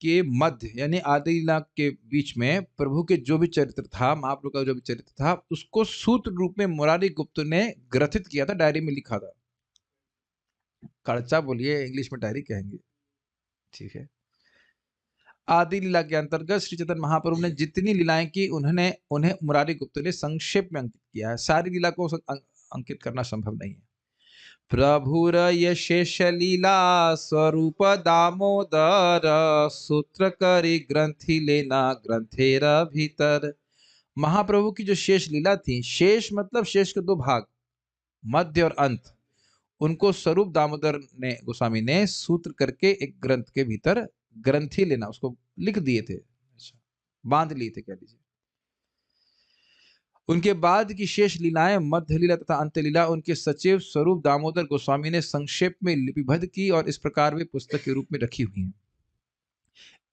के मध्य यानी आदि लीला के बीच में प्रभु के जो भी चरित्र था, महाप्रभु का जो भी चरित्र था, उसको सूत्र रूप में मुरारी गुप्त ने ग्रथित किया था, डायरी में लिखा था। खर्चा बोलिए, इंग्लिश में डायरी कहेंगे, ठीक है। आदि लीला के अंतर्गत श्री चैतन्य महाप्रभु ने जितनी लीलाएं की, उन्हें मुरारी गुप्त ने संक्षेप में अंकित किया है। सारी लीला को अंकित करना संभव नहीं है। प्रभुर यशेष लीला स्वरूप दामोदर सूत्र करी ग्रंथि लेना ग्रंथेर भीतर। महाप्रभु की जो शेष लीला थी, शेष मतलब शेष के दो भाग, मध्य और अंत, उनको स्वरूप दामोदर ने गोस्वामी ने सूत्र करके एक ग्रंथ के भीतर ग्रंथि लेना, उसको लिख दिए थे, बांध लिए थे कह लीजिए। उनके बाद की शेष लीलाएं मध्य लीला तथा अंत लीला उनके सचिव स्वरूप दामोदर गोस्वामी ने संक्षेप में लिपिबद्ध की, और इस प्रकार वे पुस्तक के रूप में रखी हुई हैं।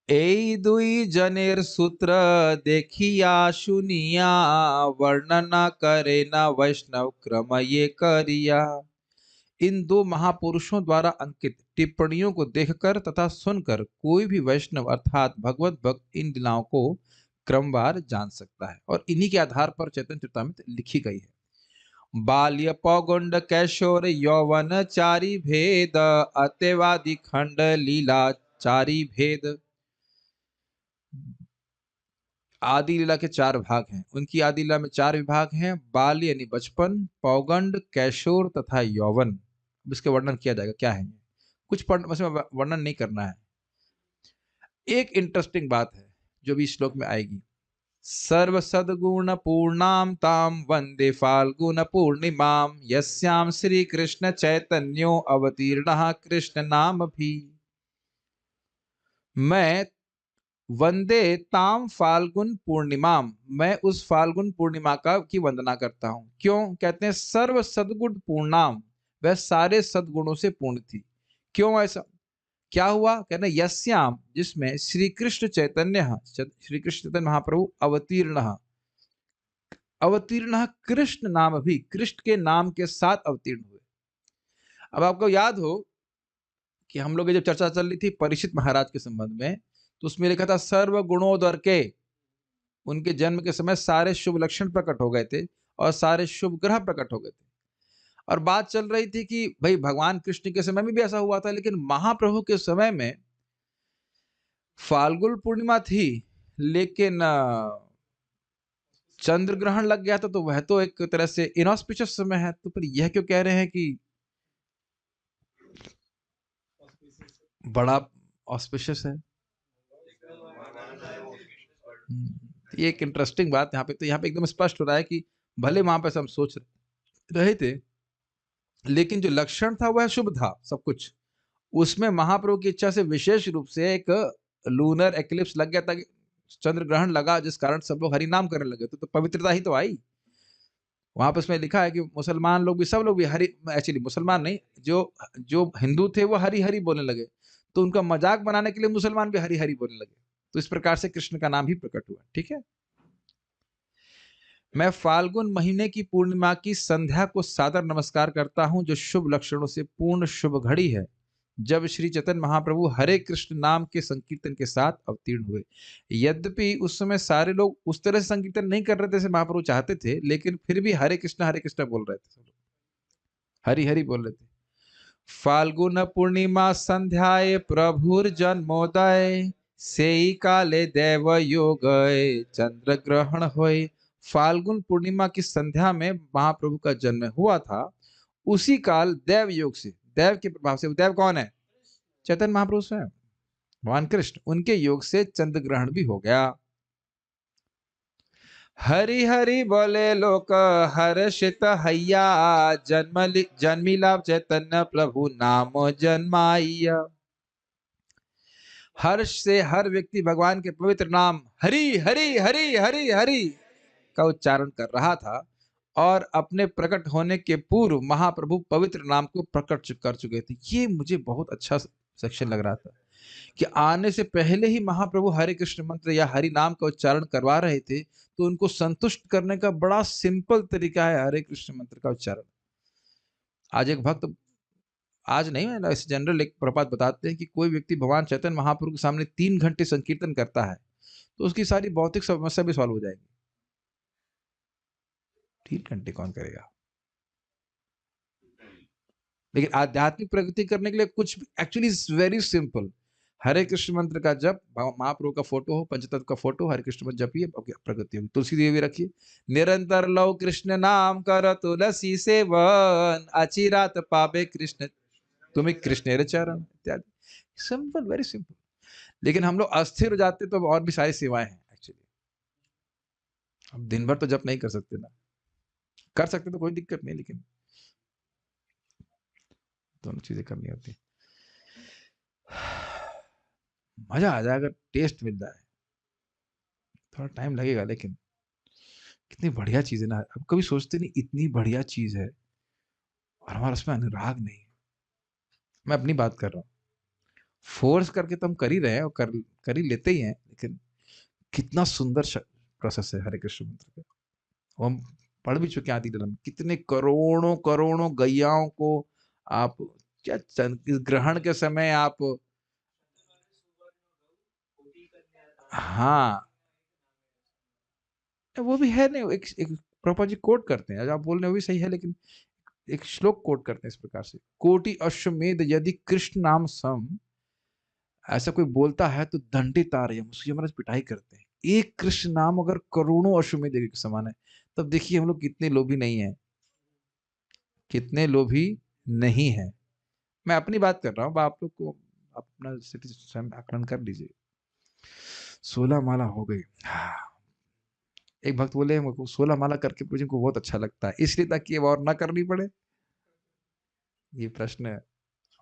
ए दुई जनेर सूत्र देखिया सुनिया वर्णना करे ना वैष्णव क्रम ये करिया। इन दो महापुरुषों द्वारा अंकित टिप्पणियों को देखकर तथा सुनकर कोई भी वैष्णव अर्थात भगवत भक्त इन लीलाओं को क्रमवार जान सकता है, और इन्हीं के आधार पर चैतन्य चरितामृत लिखी गई है। बाल्य पौगुंड कैशोर यौवन चारी भेद अत्यवादि खंड लीला चारी भेद। आदि लीला के 4 भाग हैं। उनकी आदि लीला में 4 विभाग हैं, बाल्य यानी बचपन, पौगंड, कैशोर तथा यौवन। इसके वर्णन किया जाएगा क्या है, कुछ वर्णन नहीं करना है। एक इंटरेस्टिंग बात है जो भी श्लोक में आएगी, सर्व सद्गुण पूर्णाम ताम वंदे फाल्गुन पूर्णिमाम यस्याम श्री कृष्ण चैतन्यो अवतीर्णः कृष्ण नाम भी। मैं वंदे ताम फाल्गुन पूर्णिमाम, मैं उस फाल्गुन पूर्णिमा का की वंदना करता हूं। क्यों? कहते हैं सर्व सद्गुण पूर्णाम, वह सारे सद्गुणों से पूर्ण थी। क्यों ऐसा? क्या हुआ? कहते हैं यस्याम, जिसमें श्री कृष्ण चैतन्य, श्री कृष्ण चैतन्य महाप्रभु अवतीर्ण, अवतीर्ण कृष्ण नाम भी, कृष्ण के नाम के साथ अवतीर्ण हुए। अब आपको याद हो कि हम लोग जब चर्चा चल रही थी परीक्षित महाराज के संबंध में, तो उसमें लिखा था सर्व गुणोदर के, उनके जन्म के समय सारे शुभ लक्षण प्रकट हो गए थे और सारे शुभ ग्रह प्रकट हो गए थे। और बात चल रही थी कि भाई भगवान कृष्ण के समय में भी ऐसा हुआ था, लेकिन महाप्रभु के समय में फाल्गुन पूर्णिमा थी, लेकिन चंद्र ग्रहण लग गया था, तो वह तो एक तरह से इनऑस्पिशियस समय है। तो फिर यह क्यों कह रहे हैं कि बड़ा ऑस्पिशियस है? ये एक इंटरेस्टिंग बात यहाँ पे, तो यहाँ पे एकदम स्पष्ट हो रहा है कि भले वहां पर हम सोच रहे थे, लेकिन जो लक्षण था वह शुभ था सब कुछ। उसमें महाप्रभु की इच्छा से विशेष रूप से एक लूनर एक्लिप्स लग गया था, चंद्र ग्रहण लगा, जिस कारण सब लोग हरि नाम करने लगे, तो पवित्रता ही तो आई वहां पर। उसमें लिखा है कि मुसलमान लोग भी, सब लोग भी हरि, एक्चुअली मुसलमान नहीं, जो जो हिंदू थे वो हरि हरि बोलने लगे, तो उनका मजाक बनाने के लिए मुसलमान भी हरि हरि बोलने लगे। तो इस प्रकार से कृष्ण का नाम ही प्रकट हुआ। ठीक है। मैं फाल्गुन महीने की पूर्णिमा की संध्या को सादर नमस्कार करता हूं, जो शुभ लक्षणों से पूर्ण शुभ घड़ी है, जब श्री चैतन्य महाप्रभु हरे कृष्ण नाम के संकीर्तन के साथ अवतीर्ण हुए। यद्यपि उस समय सारे लोग उस तरह से संकीर्तन नहीं कर रहे थे जैसे महाप्रभु चाहते थे, लेकिन फिर भी हरे कृष्ण बोल रहे थे, हरि हरि बोल रहे थे। फाल्गुन पूर्णिमा संध्याए प्रभुर जन्मोदय, सेई काले देव योग चंद्र ग्रहण होय। फाल्गुन पूर्णिमा की संध्या में महाप्रभु का जन्म हुआ था। उसी काल देव योग से, देव के प्रभाव से, देव कौन है? चैतन्य महाप्रभु स्वयं, भगवान कृष्ण, उनके योग से चंद्र ग्रहण भी हो गया। हरि हरि बोले लोक हर्षित हैया, जन्मिला चैतन्य प्रभु नाम जन्माइया। हर्ष से हर व्यक्ति भगवान के पवित्र नाम हरि हरि हरि हरि हरि का उच्चारण कर रहा था, और अपने प्रकट होने के पूर्व महाप्रभु पवित्र नाम को प्रकट कर चुके थे। ये मुझे बहुत अच्छा सेक्शन लग रहा था कि आने से पहले ही महाप्रभु हरे कृष्ण मंत्र या हरि नाम का उच्चारण करवा रहे थे, तो उनको संतुष्ट करने का बड़ा सिंपल तरीका है हरे कृष्ण मंत्र का उच्चारण। आज एक भक्त, आज नहीं है, ऐसे जनरल एक प्रपात बताते हैं कि कोई व्यक्ति भगवान चैतन्य महाप्रभु के सामने 3 घंटे संकीर्तन करता है, तो उसकी सारी भौतिक समस्या भी सॉल्व हो जाएगी। 3 घंटे कौन करेगा? लेकिन आध्यात्मिक प्रगति करने के लिए कुछ एक्चुअली वेरी सिंपल, हरे कृष्ण मंत्र का जप, महाप्रभु का फोटो हो, पंचतत्व का फोटो, हरे कृष्ण मंत्र जपिए, प्रगति होगी। तुलसी देवी रखिए, निरंतर लो कृष्ण नाम कर तुलसी सेवन, अचिरात पावे कृष्ण तुम्हें कृष्ण चरण, इत्यादि। Simple, very simple. लेकिन हम लोग अस्थिर हो जाते तो और भी सारी सेवाएं हैं एक्चुअली। हम दिन भर तो जप नहीं कर सकते ना, कर सकते तो कोई दिक्कत नहीं, लेकिन दोनों चीजें करनी होती। मजा आ जाएगा, टेस्ट मिल जाए, थोड़ा टाइम लगेगा, लेकिन कितनी बढ़िया चीज है ना। अब कभी सोचते नहीं इतनी बढ़िया चीज है और हमारा उसमें अनुराग नहीं है। मैं अपनी बात कर रहा हूँ, फोर्स करके तो हम कर ही रहे हैं और कर ही लेते ही हैं, लेकिन कितना सुंदर प्रोसेस है हरे कृष्ण मंत्र का। वो हम पढ़ भी चुके हैं आदि में, कितने करोड़ों करोड़ों गैयाओं को आप क्या इस ग्रहण के समय आप, हाँ वो भी है नहीं, एक प्रभुपाद जी कोट करते हैं, आप बोल रहे हो भी सही है, लेकिन एक श्लोक कोट करते हैं इस प्रकार से, कोटि अश्वमेध यदि कृष्ण नाम सम, ऐसा कोई बोलता है तो दंडित आर्यम, उसकी हमारा पिटाई करते हैं। एक कृष्ण नाम अगर करोड़ों अश्वमेध यज्ञ के समान है, तब देखिए हम लोग कितने लोभी नहीं है, कितने लोभी नहीं है। मैं अपनी बात कर रहा हूँ, आप लोग को अपना स्थिति स्वयं आकलन कर लीजिए। 16 माला हो गई, एक भक्त बोले मेरे को 16 माला करके पूजन को बहुत अच्छा लगता है, इसलिए ताकि अब और ना करनी पड़े। ये प्रश्न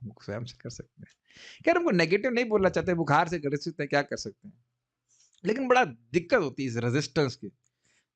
हम स्वयं से कर सकते हैं। खैर हमको नेगेटिव नहीं बोलना चाहते, बुखार से ग्रसित है, क्या कर सकते हैं। लेकिन बड़ा दिक्कत होती है इस रेजिस्टेंस की।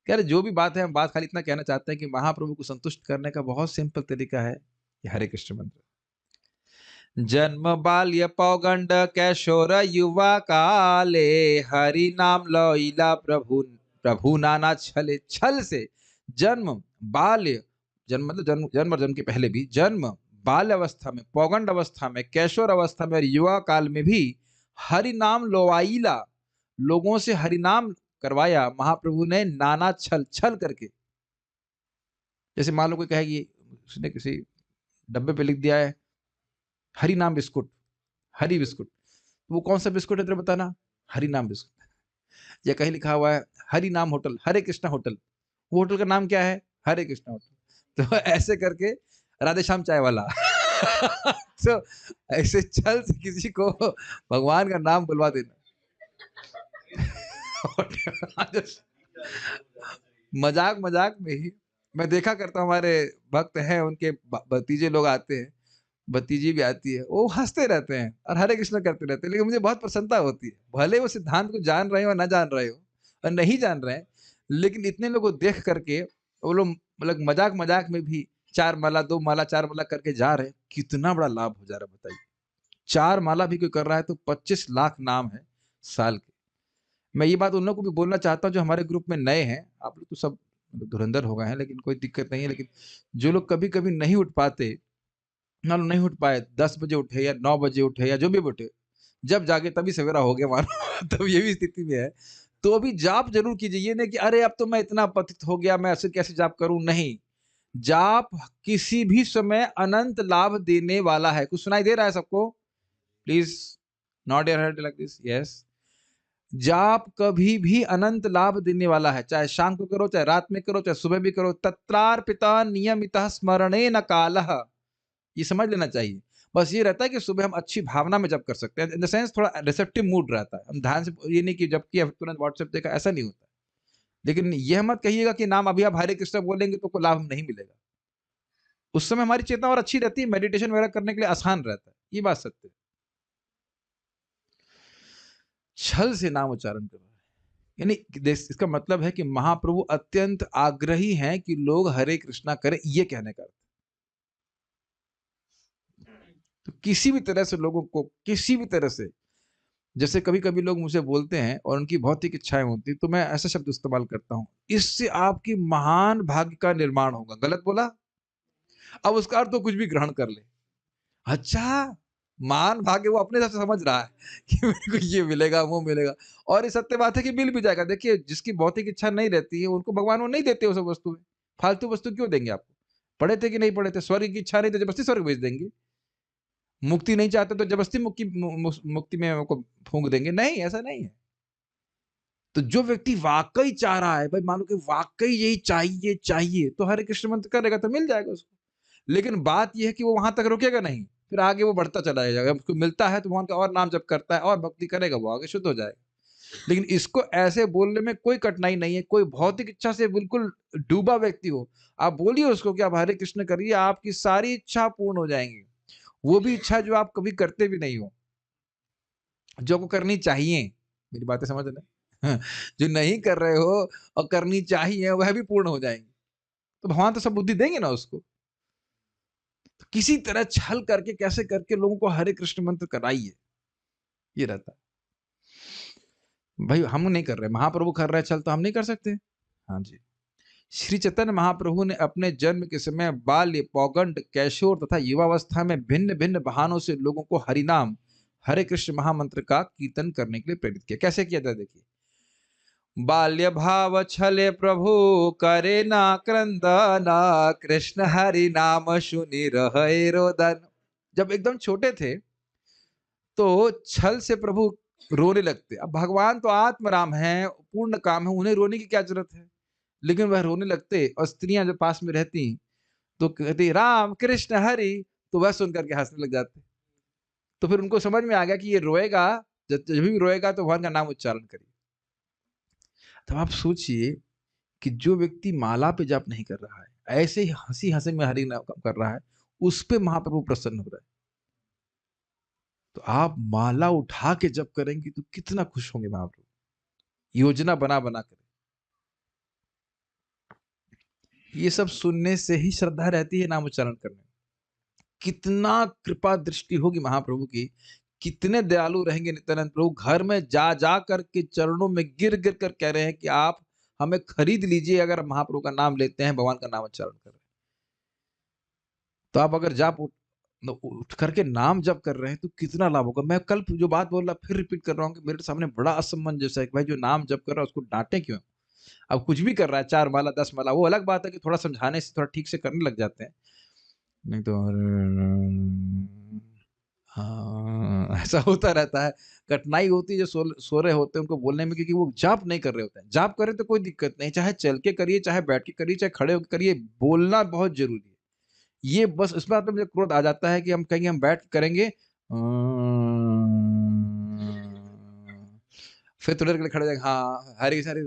खैर जो भी बात है, हम बात खाली इतना कहना चाहते हैं कि महाप्रभु को संतुष्ट करने का बहुत सिंपल तरीका है, ये हरे कृष्ण मंत्र। जन्म बाल्य पौगंड कैशोर युवा काले, हरि नाम लौइला प्रभु प्रभु नाना छले। छल से जन्म, बाल्य, जन्म मतलब जन्म और जन्म के पहले भी, जन्म, बाल्य अवस्था में, पौगंड अवस्था में, कैशोर अवस्था में और युवा काल में भी हरि नाम लोवाइला, लोगों से हरि नाम करवाया महाप्रभु ने, नाना छल, छल करके। जैसे मान लो कोई कहेगी, उसने किसी डब्बे पे लिख दिया है हरि नाम बिस्कुट, हरी बिस्कुट, तो वो कौन सा बिस्कुट है तेरे बताना, हरि नाम बिस्कुट। या कहीं लिखा हुआ है हरि नाम होटल, हरे कृष्णा होटल, वो होटल का नाम क्या है, हरे कृष्णा होटल। तो ऐसे करके राधे श्याम चाय वाला। तो ऐसे छल से किसी को भगवान का नाम बुलवा देना। मजाक मजाक में ही मैं देखा करता हूँ, हमारे भक्त हैं, उनके भतीजे लोग आते हैं, भतीजी भी आती है, वो हंसते रहते हैं और हरे कृष्ण करते रहते हैं, लेकिन मुझे बहुत प्रसन्नता होती है। भले वो सिद्धांत को जान रहे हो ना जान रहे हो और नहीं जान रहे हैं, लेकिन इतने लोगों को देख करके वो लोग मतलब मजाक मजाक में भी 4 माला 2 माला 4 माला करके जा रहे हैं। कितना बड़ा लाभ हो जा रहा है बताइए। 4 माला भी कोई कर रहा है तो 25 लाख नाम है साल के। मैं ये बात उन लोगों को भी बोलना चाहता हूँ जो हमारे ग्रुप में नए हैं। आप लोग तो सब धुरंधर हो गए हैं, लेकिन कोई दिक्कत नहीं है। लेकिन जो लोग कभी कभी नहीं उठ पाते, मान लो नहीं उठ पाए, 10 बजे उठे या 9 बजे उठे या जो भी उठे, जब जागे तभी सवेरा हो गया मानो। तब ये भी स्थिति में है, तो अभी जाप जरूर कीजिए। ये नहीं कि अरे अब तो मैं इतना पतित हो गया, मैं ऐसे कैसे जाप करूं, नहीं। जाप किसी भी समय अनंत लाभ देने वाला है। कुछ सुनाई दे रहा है सबको? Please not your head like this, yes. जाप कभी भी अनंत लाभ देने वाला है, चाहे शाम को करो, चाहे रात में करो, चाहे सुबह भी करो। तत्रार्पिता नियमितः स्मरणे न कालः, ये समझ लेना चाहिए। बस ये रहता है कि सुबह हम अच्छी भावना में जब कर सकते हैं, इन द सेंस थोड़ा रिसेप्टिव मूड रहता है, हम ध्यान से, ये नहीं कि जब किया तुरंत व्हाट्सएप देखा, ऐसा नहीं होता। लेकिन यह मत कहिएगा कि नाम अभी आप हरे कृष्ण बोलेंगे तो कोई लाभ नहीं मिलेगा। उस समय हमारी चेतना और अच्छी रहती है, मेडिटेशन वगैरह करने के लिए आसान रहता है, ये बात सत्य है। छल से नाम उच्चारण करना यानी इसका मतलब है कि महाप्रभु अत्यंत आग्रही हैं कि लोग हरे कृष्णा करें, ये कहने का। तो किसी भी तरह से लोगों को, किसी भी तरह से, जैसे कभी कभी लोग मुझे बोलते हैं और उनकी भौतिक इच्छाएं होती, तो मैं ऐसा शब्द इस्तेमाल करता हूं, इससे आपकी महान भाग्य का निर्माण होगा। गलत बोला? अब उसका अर्थ तो कुछ भी ग्रहण कर ले। अच्छा, महान भाग्य वो अपने हिसाब से समझ रहा है कि मेरे को ये मिलेगा वो मिलेगा, और ये सत्य बात है कि मिल भी जाएगा। देखिए, जिसकी भौतिक इच्छा नहीं रहती है उनको भगवान वो नहीं देते वो सब वस्तु। फालतू वस्तु क्यों देंगे आपको? पढ़े थे कि नहीं पढ़े थे? स्वर्ग की इच्छा नहीं तो जबरदस्ती स्वर्ग भेज देंगे। मुक्ति नहीं चाहते तो जबरदस्ती मुक्ति में आपको फूंक देंगे? नहीं, ऐसा नहीं है। तो जो व्यक्ति वाकई चाह रहा है, भाई मान लो कि वाकई यही चाहिए चाहिए, तो हरे कृष्ण मंत्र करेगा तो मिल जाएगा उसको। लेकिन बात यह है कि वो वहां तक रुकेगा नहीं, फिर आगे वो बढ़ता चला जाएगा। उसको मिलता है तो भगवान का और नाम जप करता है और भक्ति करेगा, वो आगे शुद्ध हो जाएगा। लेकिन इसको ऐसे बोलने में कोई कठिनाई नहीं है। कोई भौतिक इच्छा से बिल्कुल डूबा व्यक्ति हो, आप बोलिए उसको कि आप हरे कृष्ण करिए, आपकी सारी इच्छा पूर्ण हो जाएंगी। वो भी इच्छा जो आप कभी करते भी नहीं हो, जो आपको करनी चाहिए। मेरी बातें समझ रहे? जो नहीं कर रहे हो और करनी चाहिए, वह भी पूर्ण हो जाएंगी। तो भगवान तो सब बुद्धि देंगे ना उसको। तो किसी तरह छल करके, कैसे करके लोगों को हरे कृष्ण मंत्र कराइए, ये रहता है। भाई हम नहीं कर रहे, महाप्रभु कर रहे हैं छल, तो हम नहीं कर सकते? हाँ जी। श्री चैतन्य महाप्रभु ने अपने जन्म के समय बाल्य, पौगंड, कैशोर तथा युवावस्था में भिन्न भिन्न बहानों से लोगों को हरिनाम, हरे कृष्ण महामंत्र का कीर्तन करने के लिए प्रेरित किया। कैसे किया था देखिए। बाल्य भाव छले प्रभु करे ना क्रंदना, कृष्ण हरि नाम सुनि रहे रोदन। जब एकदम छोटे थे तो छल से प्रभु रोने लगते। अब भगवान तो आत्मराम है, पूर्ण काम है, उन्हें रोने की क्या जरूरत है? लेकिन वह रोने लगते और स्त्रियां जब पास में रहती तो कहती राम कृष्ण हरि, तो वह सुन करके हंसने लग जाते। तो फिर उनको समझ में आ गया कि ये रोएगा, जब भी रोएगा तो भगवान का नाम उच्चारण करिए। तब आप सोचिए कि जो व्यक्ति माला पे जप नहीं कर रहा है, ऐसे ही हंसी में हरि नाम कर रहा है, उस पे महाप्रभु प्रसन्न हो रहा है। तो आप माला उठा के जप करेंगे तो कितना खुश होंगे महाप्रभु, योजना बना बना कर। ये सब सुनने से ही श्रद्धा रहती है नाम उच्चारण करने में। कितना कृपा दृष्टि होगी महाप्रभु की, कितने दयालु रहेंगे नित्यानंद प्रभु, घर में जा जा कर के चरणों में गिर गिर कर कह रहे हैं कि आप हमें खरीद लीजिए, अगर महाप्रभु का नाम लेते हैं, भगवान का नाम उच्चारण कर रहे हैं। तो आप अगर जाप उठ करके नाम जप कर रहे हैं तो कितना लाभ होगा। मैं कल जो बात बोल रहा फिर रिपीट कर रहा हूँ कि मेरे सामने बड़ा असमंजस है कि भाई जो नाम जप कर रहा है उसको डांटे क्यों। अब कुछ भी कर रहा है, 4 माला 10 माला, वो अलग बात है कि थोड़ा समझाने से थोड़ा ठीक से करने लग जाते हैं, नहीं तो हाँ, ऐसा होता रहता है। कठिनाई होती है जो सो रहे होते हैं उनको बोलने में, क्योंकि वो जाप नहीं कर रहे होते हैं। जाप करें तो कोई दिक्कत नहीं, चाहे चल के करिए, चाहे बैठ के करिए, चाहे खड़े होकर करिए, बोलना बहुत जरूरी है। ये बस इस बात पे मुझे क्रोध आ जाता है कि हम कहेंगे हम बैठ करेंगे, फिर थोड़ी देर के लिए खड़े हो जाएंगे, हाँ हरे कृष्ण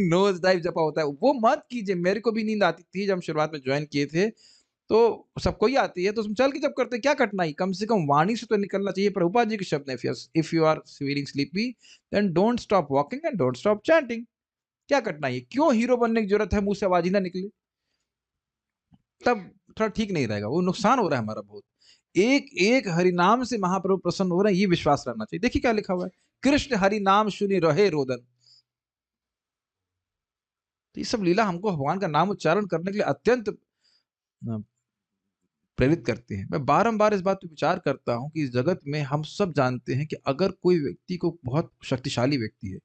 नोज डाइव जपा होता है, वो मत कीजिए। मेरे को भी नींद आती थी जब हम शुरुआत में ज्वाइन किए थे, तो सबको ही आती है, तो तुम चल के जब करते हैं क्या कठिनाई, कम से कम वाणी से तो निकलना चाहिए। प्रभुपाद जी के शब्द हैं, if you are feeling sleepy then don't stop walking and don't stop chanting. क्या कठिनाई है, क्यों हीरो बनने की जरूरत है, मुंह से आवाज ही ना निकले, तब थोड़ा ठीक नहीं रहेगा, वो नुकसान हो रहा है हमारा बहुत। एक एक हरिनाम से महाप्रभु प्रसन्न हो रहे हैं, ये विश्वास रहना चाहिए। देखिए क्या लिखा हुआ है, कृष्ण हरि नाम सुनी रहे रोदन। तो ये सब लीला हमको भगवान का नाम उच्चारण करने के लिए अत्यंत प्रेरित करती है। मैं बारंबार इस बात पर विचार करता हूं कि इस जगत में हम सब जानते हैं कि अगर कोई व्यक्ति को, बहुत शक्तिशाली व्यक्ति है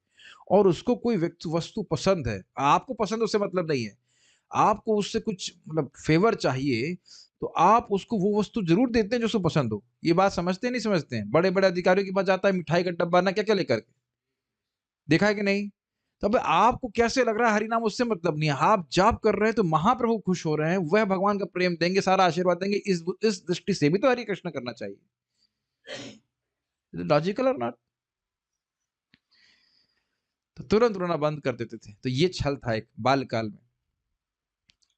और उसको कोई वस्तु पसंद है, आपको पसंद उससे मतलब नहीं है, आपको उससे कुछ मतलब फेवर चाहिए, तो आप उसको वो वस्तु जरूर देते हैं जो उसको पसंद हो। ये बात समझते हैं नहीं समझते हैं। बड़े बड़े अधिकारियों के पास जाता है, मिठाई का डब्बा ना क्या क्या लेकर के, देखा है कि नहीं। तो अब आपको कैसे लग रहा है, हरिनाम उससे मतलब नहीं है, आप जाप कर रहे हैं तो महाप्रभु खुश हो रहे हैं, वह भगवान का प्रेम देंगे, सारा आशीर्वाद देंगे। इस दृष्टि से भी तो हरि कृष्ण करना चाहिए, लॉजिकल और नॉट। तो तुरंत रोना बंद कर देते थे। तो ये छल था एक बालकाल में।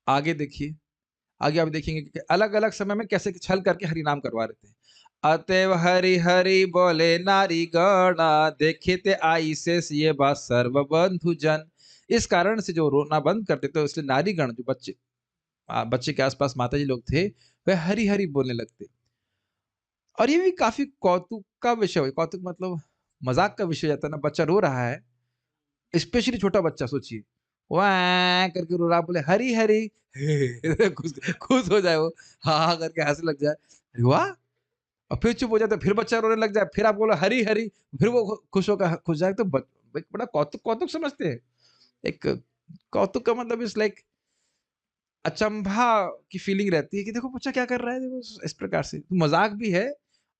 आगे देखिए, आगे आप देखेंगे कि अलग अलग समय में कैसे छल करके हरि नाम करवा रहे थे। अतएव हरि हरि बोले नारी गणा, देखे ते आई से ये बात सर्व बंधु जन। इस कारण से जो रोना बंद करते थे, इसलिए नारी गण, जो बच्चे के आसपास माता जी लोग थे, वह हरि हरि बोलने लगते। और ये भी काफी कौतुक का विषय हो, कौतुक मतलब मजाक का विषय जाता है ना। बच्चा रो रहा है, स्पेशली छोटा बच्चा, सोचिए वाह करके रो रहा, बोले हरी हरी खुश खुश हो जाए वो, हाँ हाँ करके हंसने लग जाए, अरे वाह। और फिर चुप हो जाए तो फिर बच्चा रोने लग जाए, फिर आप बोलो हरी हरी, फिर वो खुश होकर खुश जाए। तो एक बड़ा कौतुक कौतुक समझते हैं। एक कौतुक का मतलब इस लाइक अचंभा की फीलिंग रहती है कि देखो बच्चा क्या कर रहा है, देखो इस प्रकार से। तो मजाक भी है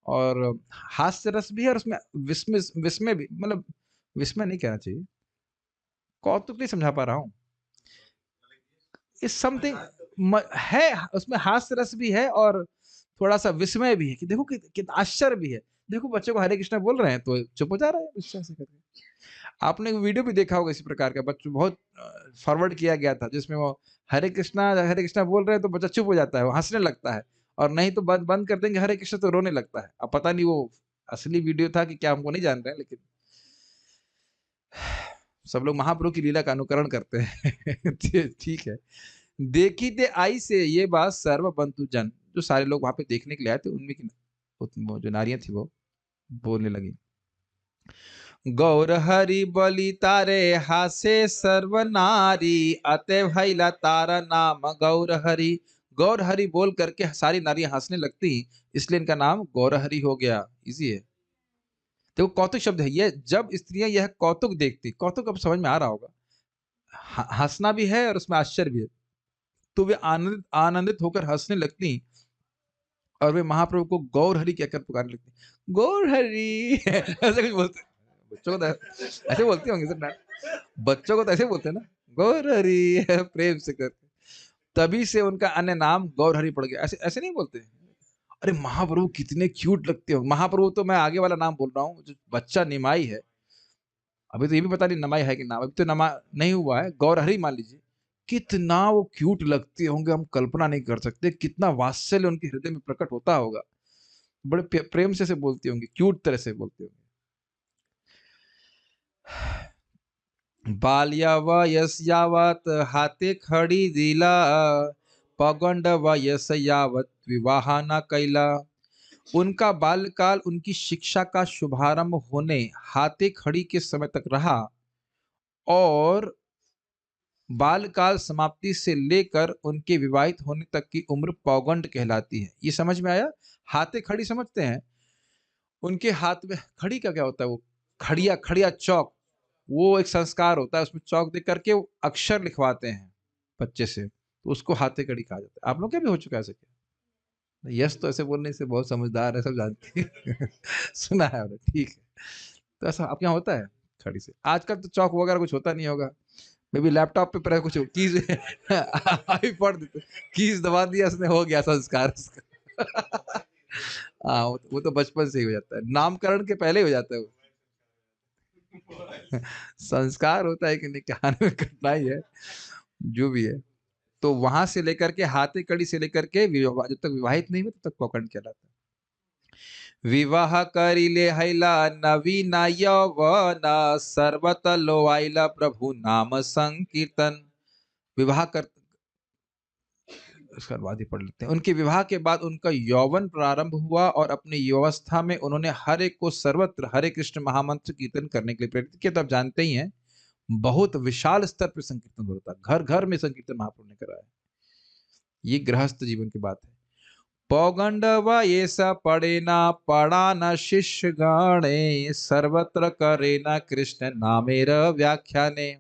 और हास्य रस भी है, और उसमें विस्मय विस्मय भी, मतलब विस्मय नहीं कहना चाहिए, कौतुक नहीं समझा पा रहा हूँ, इस समथिंग है उसमें, हास्य रस भी है और थोड़ा सा विस्मय भी है कि देखो कितना आश्चर्य भी है। देखो बच्चे को हरे कृष्ण बोल रहे हैं तो चुप हो जा रहा है निश्चय से करके। आपने एक वीडियो भी देखा होगा इसी प्रकार का, बच्चों बहुत फॉरवर्ड किया गया था, जिसमें वो हरे कृष्णा बोल रहे हैं तो बच्चा चुप हो जाता है, वो हंसने लगता है, और नहीं तो बंद बंद कर देंगे हरे कृष्ण तो रोने लगता है। अब पता नहीं वो असली वीडियो था कि क्या, हमको नहीं जान रहे हैं, लेकिन सब लोग महाप्रभु की लीला का अनुकरण करते हैं ठीक है। देखी ते आई से ये बात सर्व बंधु जन, जो सारे लोग वहां पे देखने के लिए आए थे, उनमें की वो जो नारियां थी वो बोलने लगी, गौर हरि बलि तारे हासे सर्व नारी, अतः भैला तारा नाम गौर हरि। गौर हरि बोल करके सारी नारियां हंसने लगती, इसलिए इनका नाम गौर हरि हो गया। इजी है। देखो कौतुक शब्द है ये, जब स्त्रियां यह कौतुक देखती, कौतुक अब समझ में आ रहा होगा, हंसना भी है और उसमें आश्चर्य भी है, तो वे आनंदित आनंदित होकर हंसने लगती, और वे महाप्रभु को गौर हरि कहकर पुकारने लगती। गौर हरि ऐसे कुछ बोलते, बच्चों को तो ऐसे बोलते होंगे सर ना, बच्चों को तो ऐसे बोलते हैं ना, गौर हरि प्रेम से करके, तभी से उनका अन्य नाम गौर हरि पड़ गया। ऐसे ऐसे नहीं बोलते। अरे महाप्रभु कितने क्यूट लगते हो। महाप्रभु तो मैं आगे वाला नाम बोल रहा हूँ, जो बच्चा निमाई है, अभी तो ये भी पता नहीं नमाई है कि नाम, अभी तो नमा नहीं हुआ है, गौरहरी मान लीजिए, कितना वो क्यूट लगते होंगे, हम कल्पना नहीं कर सकते, कितना वात्सल्य उनके हृदय में प्रकट होता होगा, बड़े प्रेम से बोलती होंगी, क्यूट तरह से बोलती होंगी। बाल्या वयस यावत हाथे खड़ी दिला, पगंड वयस यावत विवाह न कैला। उनका बाल्यकाल उनकी शिक्षा का शुभारंभ होने हाथे खड़ी के समय तक रहा, और बालकाल समाप्ति से लेकर उनके विवाहित होने तक की उम्र पौगंड कहलाती है। ये समझ में आया? हाथे खड़ी समझते हैं? उनके हाथ में खड़ी का क्या होता है? वो खड़िया, खड़िया चौक, वो एक संस्कार होता है, उसमें चौक दे करके वो अक्षर लिखवाते हैं बच्चे से, तो उसको हाथे खड़ी कहा जाता है। आप लोग क्या भी हो चुका है ऐसे? क्या यस तो ऐसे बोलने से बहुत समझदार है, सब जानते हैं। सुना है आपने, ठीक है। तो ऐसा आपके यहाँ होता है खड़ी से? आजकल तो चौक वगैरह कुछ होता नहीं होगा, मे बी लैपटॉप पे पर कुछ कीज आई पढ़ देते, कीज दबा दिया उसने, हो गया संस्कार उसका। हाँ, वो तो बचपन से ही हो जाता है, नामकरण के पहले ही हो जाता है वो। संस्कार होता है कि नहीं, कहानी में कठिनाई है, जो भी है। तो वहां से लेकर के हाथे कड़ी से लेकर के जब तक विवाहित नहीं हुए तब तक पौगंड कहलाता है। विवाह करिले हैला नवीन यौवन, सर्वत लोआइला प्रभु नाम संकीर्तन। विवाह कर, उसका बाद ही पढ़ लेते हैं। उनके विवाह के बाद उनका यौवन प्रारंभ हुआ, और अपनी युवावस्था में उन्होंने हर एक को सर्वत्र हरे कृष्ण महामंत्र कीर्तन करने के लिए प्रेरित किया। तो आप जानते ही हैं, बहुत विशाल स्तर पर संकीर्तन होता है, घर घर में संकीर्तन महाप्रभु ने कराया। ये गृहस्थ जीवन की बात है। पौगंड व ये स पढ़े ना पढ़ा न शिष्य गणे, सर्वत्र करे न कृष्ण नामेर व्याख्याने।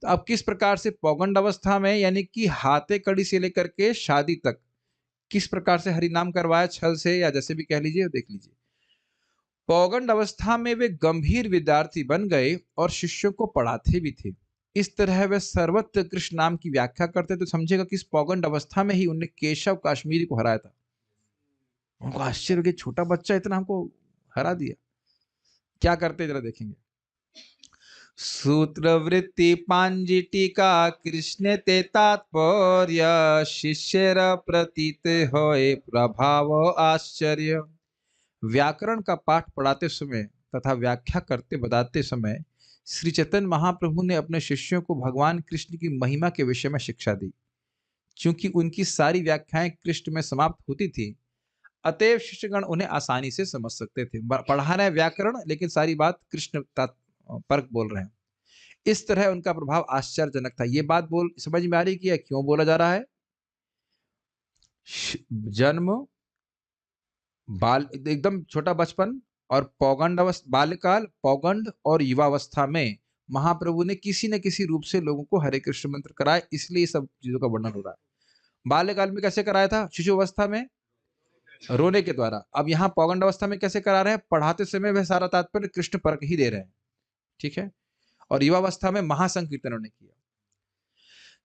तो अब किस प्रकार से पौगंड अवस्था में, यानी कि हाथे कड़ी से लेकर के शादी तक, किस प्रकार से हरि नाम करवाया, छल से या जैसे भी कह लीजिए, देख लीजिए। पौगंड अवस्था में वे गंभीर विद्यार्थी बन गए और शिष्यों को पढ़ाते भी थे। इस तरह वे सर्वत्र कृष्ण नाम की व्याख्या करते, तो समझेगा कि इस पौगंड अवस्था में ही उन्हें केशव काश्मीरी को हराया था। उनको आश्चर्य कि छोटा बच्चा इतना हमको हरा दिया। क्या करते जरा देखेंगे। सूत्रवृत्ति पांजी टीका कृष्ण ते तात्पर्य, शिष्यर प्रतीत होए प्रभाव आश्चर्य। व्याकरण का पाठ पढ़ाते समय तथा व्याख्या करते बताते समय श्री चैतन्य महाप्रभु ने अपने शिष्यों को भगवान कृष्ण की महिमा के विषय में शिक्षा दी। चूंकि उनकी सारी व्याख्याएं कृष्ण में समाप्त होती थी, अतएव शिष्यगण उन्हें आसानी से समझ सकते थे। पढ़ा रहे व्याकरण, लेकिन सारी बात कृष्ण परक बोल रहे हैं। इस तरह उनका प्रभाव आश्चर्यजनक था। ये बात समझ में आ रही कि क्यों बोला जा रहा है? जन्म, बाल, एकदम छोटा बचपन, और पौगंड अवस्था, बाल्यकाल, पौगंड और युवावस्था में महाप्रभु ने किसी न किसी रूप से लोगों को हरे कृष्ण मंत्र कराए, इसलिए सब चीजों का वर्णन हो रहा है। बाल्यकाल में कैसे कराया था? शिशु अवस्था में रोने के द्वारा। अब यहाँ पौगंड अवस्था में कैसे करा रहे हैं? पढ़ाते समय वह सारा तात्पर्य कृष्ण परक ही दे रहे हैं, ठीक है। और युवावस्था में महासंकीर्तन उन्होंने किया।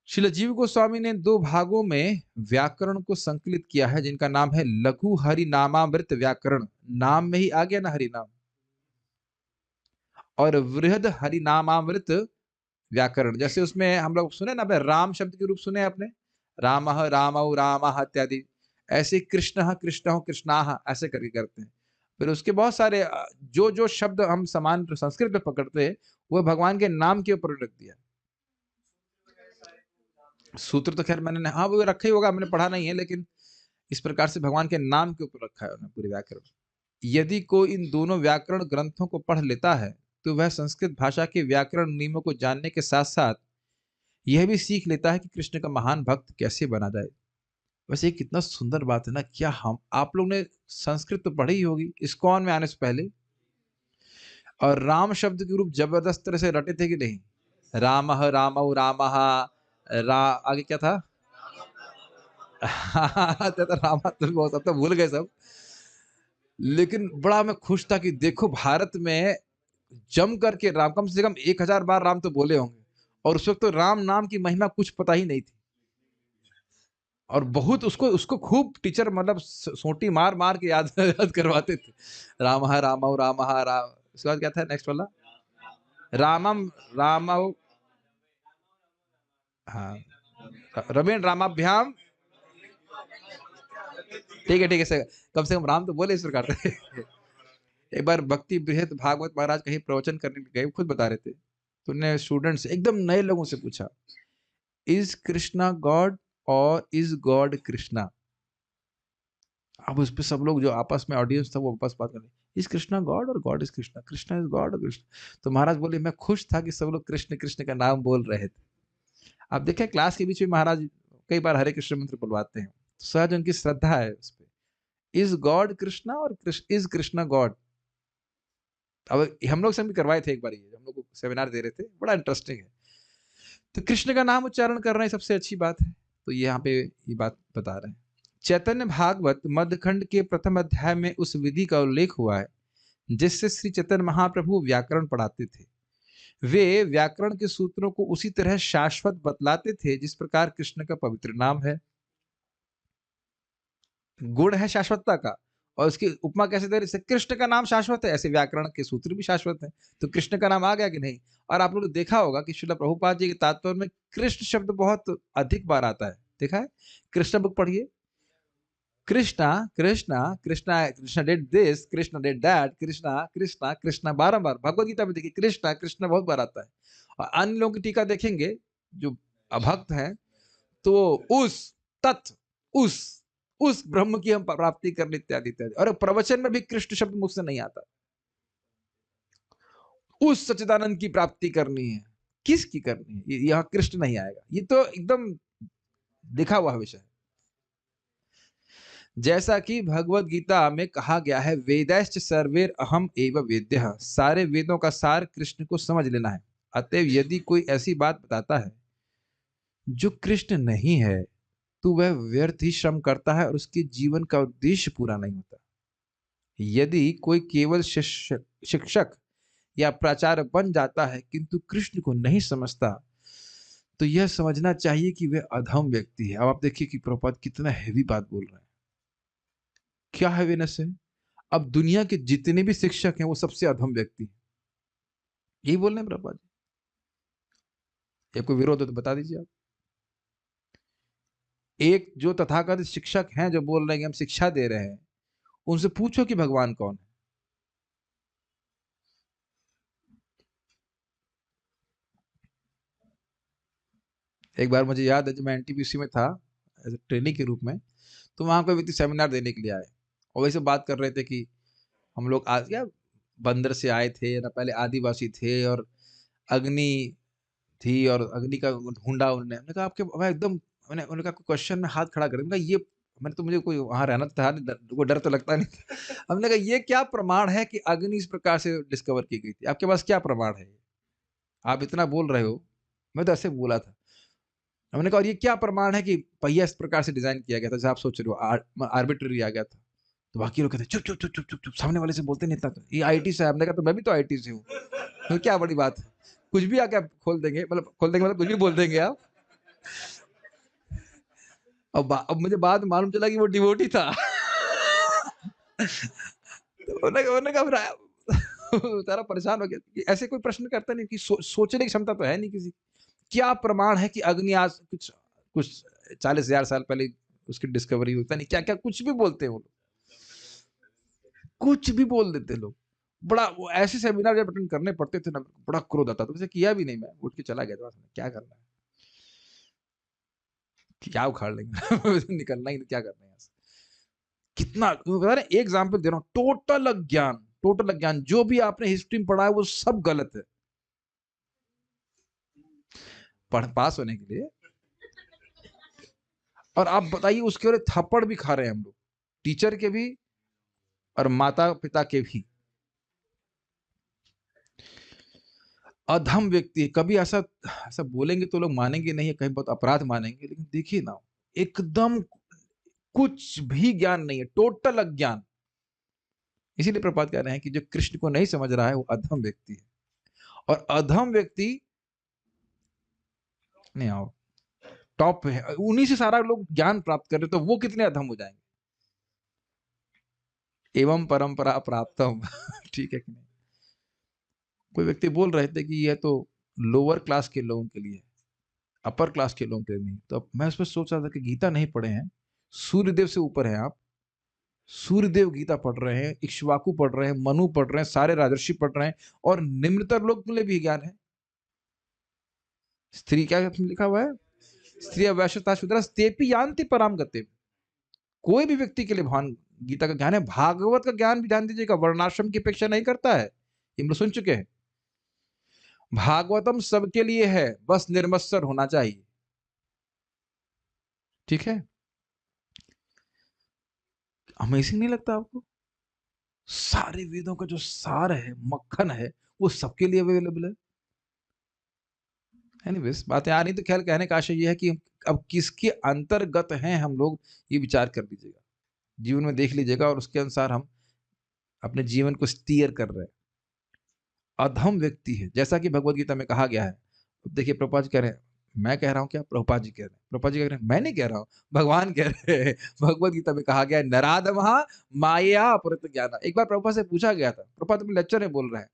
श्रील जीव गोस्वामी ने 2 भागों में व्याकरण को संकलित किया है, जिनका नाम है लघु हरिनामामृत व्याकरण, नाम में ही आ गया ना हरिनाम, और वृहद हरिनामामृत व्याकरण। जैसे उसमें हम लोग सुने ना, राम शब्द के रूप सुने आपने, राम रामौ राम इत्यादि, ऐसे कृष्ण कृष्ण कृष्णा ऐसे करके करते हैं। फिर उसके बहुत सारे जो जो शब्द हम समान संस्कृत में पकड़ते हैं, वो भगवान के नाम के ऊपर रख दिया। सूत्र तो खैर मैंने, हाँ वो रखा ही होगा, मैंने पढ़ा नहीं है, लेकिन इस प्रकार से भगवान के नाम के ऊपर रखा है उन्होंने पूरे व्याकरण। यदि कोई इन दोनों व्याकरण ग्रंथों को पढ़ लेता है, तो वह संस्कृत भाषा के व्याकरण नियमों को जानने के साथ साथ यह भी सीख लेता है कि कृष्ण का महान भक्त कैसे बना जाए। वैसे ये कितना सुंदर बात है ना। क्या हम आप लोग ने संस्कृत तो पढ़ी ही होगी इस्कॉन में आने से पहले, और राम शब्द के रूप जबरदस्त तरह से रटे थे कि नहीं? राम रामौ राम, आगे क्या था? रामा तो बहुत, अब तो भूल गए सब। लेकिन बड़ा मैं खुश था कि देखो भारत में जम करके राम, कम से कम 1000 बार राम तो बोले होंगे, और उस वक्त तो राम नाम की महिमा कुछ पता ही नहीं थी, और बहुत उसको उसको खूब टीचर मतलब सोटी मार मार के याद करवाते थे। राम राम राम, उसके बाद क्या था नेक्स्ट वाला? रामम रामौ, हाँ, रवीण रामाभ्याम, ठीक है ठीक है कम से कम राम तो बोले इस प्रकार से। एक बार भक्ति बृहत भागवत महाराज कहीं प्रवचन करने गए, खुद बता रहे थे, तो उन्होंने स्टूडेंट्स एकदम नए लोगों से पूछा, इज कृष्णा गॉड और इज गॉड कृष्णा? अब उस पे सब लोग जो आपस में ऑडियंस था वो आपस बात कर रहे, इज कृष्णा गॉड और God is Krishna, Krishna is God और कृष्ण। तो महाराज बोले मैं खुश था कि सब लोग कृष्ण कृष्ण का नाम बोल रहे थे। आप देखें क्लास के बीच में महाराज कई बार हरे कृष्ण मंत्र बुलवाते हैं, तो सहज उनकी श्रद्धा है उस पर। इज गॉड कृष्णा और इज कृष्णा गॉड? अब हम लोग से भी करवाए थे एक बार, ये हम लोग को सेमिनार दे रहे थे, बड़ा इंटरेस्टिंग है। तो कृष्ण का नाम उच्चारण कर रहे हैं, सबसे अच्छी बात है। तो यहाँ पे ये बात बता रहे हैं। चैतन्य भागवत मध्यखंड के प्रथम अध्याय में उस विधि का उल्लेख हुआ है जिससे श्री चैतन्य महाप्रभु व्याकरण पढ़ाते थे। वे व्याकरण के सूत्रों को उसी तरह शाश्वत बतलाते थे जिस प्रकार कृष्ण का पवित्र नाम है। गुण है शाश्वतता का, और उसकी उपमा कैसे दे रहे, कृष्ण का नाम शाश्वत है, ऐसे व्याकरण के सूत्र भी शाश्वत है। तो कृष्ण का नाम आ गया कि नहीं? और आप लोगों ने देखा होगा कि श्रील प्रभुपाद जी के तात्पर्य में कृष्ण शब्द बहुत अधिक बार आता है, देखा है? कृष्ण बुक पढ़िए, Krishna Krishna Krishna, Krishna did this, Krishna did that, Krishna Krishna Krishna, बारंबार भगवत गीता में देखिए कृष्णा कृष्णा बहुत बार आता है। और अन्य लोगों की टीका देखेंगे जो अभक्त हैं, तो उस तत् उस ब्रह्म की हम प्राप्ति करने इत्यादि इत्यादि। और प्रवचन में भी कृष्ण शब्द मुझसे नहीं आता। उस सच्चिदानंद की प्राप्ति करनी है, किसकी करनी है? यहाँ कृष्ण नहीं आएगा, ये तो एकदम दिखा हुआ विषय है। जैसा कि भगवत गीता में कहा गया है, वेदैश्च सर्वेर अहम एव वेद्यः, सारे वेदों का सार कृष्ण को समझ लेना है। अतएव यदि कोई ऐसी बात बताता है जो कृष्ण नहीं है, तो वह व्यर्थ ही श्रम करता है और उसके जीवन का उद्देश्य पूरा नहीं होता। यदि कोई केवल शिक्षक या प्राचार्य बन जाता है किंतु कृष्ण को नहीं समझता, तो यह समझना चाहिए कि वह अधम व्यक्ति है। अब आप देखिए कि प्रभुपाद कितना हैवी बात बोल रहे हैं, क्या हैवीनेस है। अब दुनिया के जितने भी शिक्षक हैं वो सबसे अधम व्यक्ति हैं, यही बोल रहे हैं प्रभुपाद जी। आपको विरोध है तो बता दीजिए आप। एक जो तथाकथित शिक्षक हैं जो बोल रहे हैं कि हम शिक्षा दे रहे हैं, उनसे पूछो कि भगवान कौन है। एक बार मुझे याद है जब मैं एनटीपीसी में था एज ट्रेनिंग के रूप में, तो वहां कोई व्यक्ति सेमिनार देने के लिए आए और वैसे बात कर रहे थे कि हम लोग आज या बंदर से आए थे ना, पहले आदिवासी थे और अग्नि थी और अग्नि का ढूंढा उन्होंने। हमने कहा आपके मैं एकदम, मैंने उन्होंने कहा क्वेश्चन में हाथ खड़ा कर, मैंने कहा ये, मैंने तो मुझे कोई वहां रहना था, कोई डर तो लगता नहीं था। हमने कहा ये क्या प्रमाण है कि अग्नि इस प्रकार से डिस्कवर की गई थी? आपके पास क्या प्रमाण है? आप इतना बोल रहे हो। मैं तो ऐसे बोला था। हमने कहा और ये क्या प्रमाण है कि पहिया इस प्रकार से डिजाइन किया गया था जैसे आप सोच रहे हो, आर्बिट्ररी आ गया था? तो बाकी लोग कहते चुप चुप चुप चुप चुप चुप, सामने वाले से बोलते नहीं इतना, तो ये आईटी से है। हमने कहा तो मैं भी तो आईटी से हूँ, तो क्या बड़ी बात है, कुछ भी आके आप खोल देंगे, मतलब खोल देंगे मतलब कुछ भी बोल देंगे आप। अब मुझे बाद में मालूम चला कि वो डिवोटी था। तो उन्होंने कहा सारा परेशान हो गया कि ऐसे कोई प्रश्न करता नहीं कि सोचने की क्षमता तो है नहीं किसी। क्या प्रमाण है कि अग्नि आज कुछ कुछ 40,000 साल पहले उसकी डिस्कवरी होता नहीं, क्या क्या कुछ भी बोलते हैं वो लोग, कुछ भी बोल देते लोग। बड़ा वो ऐसे सेमिनार जब अटेंड करने पड़ते थे ना, बड़ा क्रोध आता था। वैसे किया भी नहीं, मैं उठ के चला गया था, क्या करना है, क्या उखाड़ लेंगे। निकलना ही, क्या करना है यहाँ से। कितना बता रहे, एक एग्जाम्पल दे रहा हूँ, टोटल अज्ञान, टोटल अज्ञान, जो भी आपने हिस्ट्री में पढ़ा है वो सब गलत है पढ़ पास होने के लिए। और आप बताइए उसके लिए थप्पड़ भी खा रहे हैं हम लोग, टीचर के भी और माता पिता के भी। अधम व्यक्ति कभी ऐसा ऐसा बोलेंगे तो लोग मानेंगे नहीं, कहीं बहुत अपराध मानेंगे, लेकिन देखिए ना, एकदम कुछ भी ज्ञान नहीं है, टोटल अज्ञान। इसीलिए प्रपात कह रहे हैं कि जो कृष्ण को नहीं समझ रहा है वो अधम व्यक्ति है। और अधम व्यक्ति नहीं, आओ टॉप पे है, उन्हीं से सारा लोग ज्ञान प्राप्त कर रहे, तो वो कितने अधम हो जाएंगे। एवं परंपरा प्राप्तम। ठीक है कि नहीं? कोई व्यक्ति बोल रहे थे कि यह तो लोअर क्लास के लोगों के लिए है, अपर क्लास के लोगों के लिए नहीं। तो अब मैं उसमें सोच रहा था कि गीता नहीं पढ़े हैं, सूर्यदेव से ऊपर हैं आप, सूर्यदेव गीता पढ़ रहे हैं, इक्ष्वाकु पढ़ रहे हैं, मनु पढ़ रहे हैं, सारे राजर्षि पढ़ रहे हैं, और निम्नतर लोग के लिए भी ज्ञान है। स्त्री क्या लिखा हुआ है, स्त्री वैश्यता शूद्रा तेपि यान्ति पराम गतिम। कोई भी व्यक्ति के लिए भगवान गीता का ज्ञान है। भागवत का ज्ञान भी ध्यान दीजिएगा, वर्णाश्रम की अपेक्षा नहीं करता है, ये हम लोग सुन चुके हैं। भागवतम सबके लिए है, बस निर्मत्सर होना चाहिए, ठीक है। अमेजिंग नहीं लगता आपको? सारे वेदों का जो सार है, मक्खन है, वो सबके लिए अवेलेबल है। एनीवेज, बातें आ रही तो ख्याल कहने का आशय ये है कि अब किसके अंतर्गत हैं हम लोग, ये विचार कर लीजिएगा, जीवन में देख लीजिएगा, और उसके अनुसार हम अपने जीवन को स्टीयर कर रहे हैं। अधम व्यक्ति है, जैसा कि भगवत गीता में कहा गया है। अब देखिए, प्रभुपाद जी कह रहे हैं, मैं कह रहा हूं क्या? प्रभुपाद जी कह रहे हैं, प्रभुपाद जी कह रहे हैं, मैं नहीं कह रहा हूं, भगवान कह रहे हैं। भगवत गीता में कहा गया है, नराधमः माया अपहृत ज्ञान। एक बार प्रभुपाद से पूछा गया था, प्रभुपाद अपने लेक्चर में बोल रहे हैं,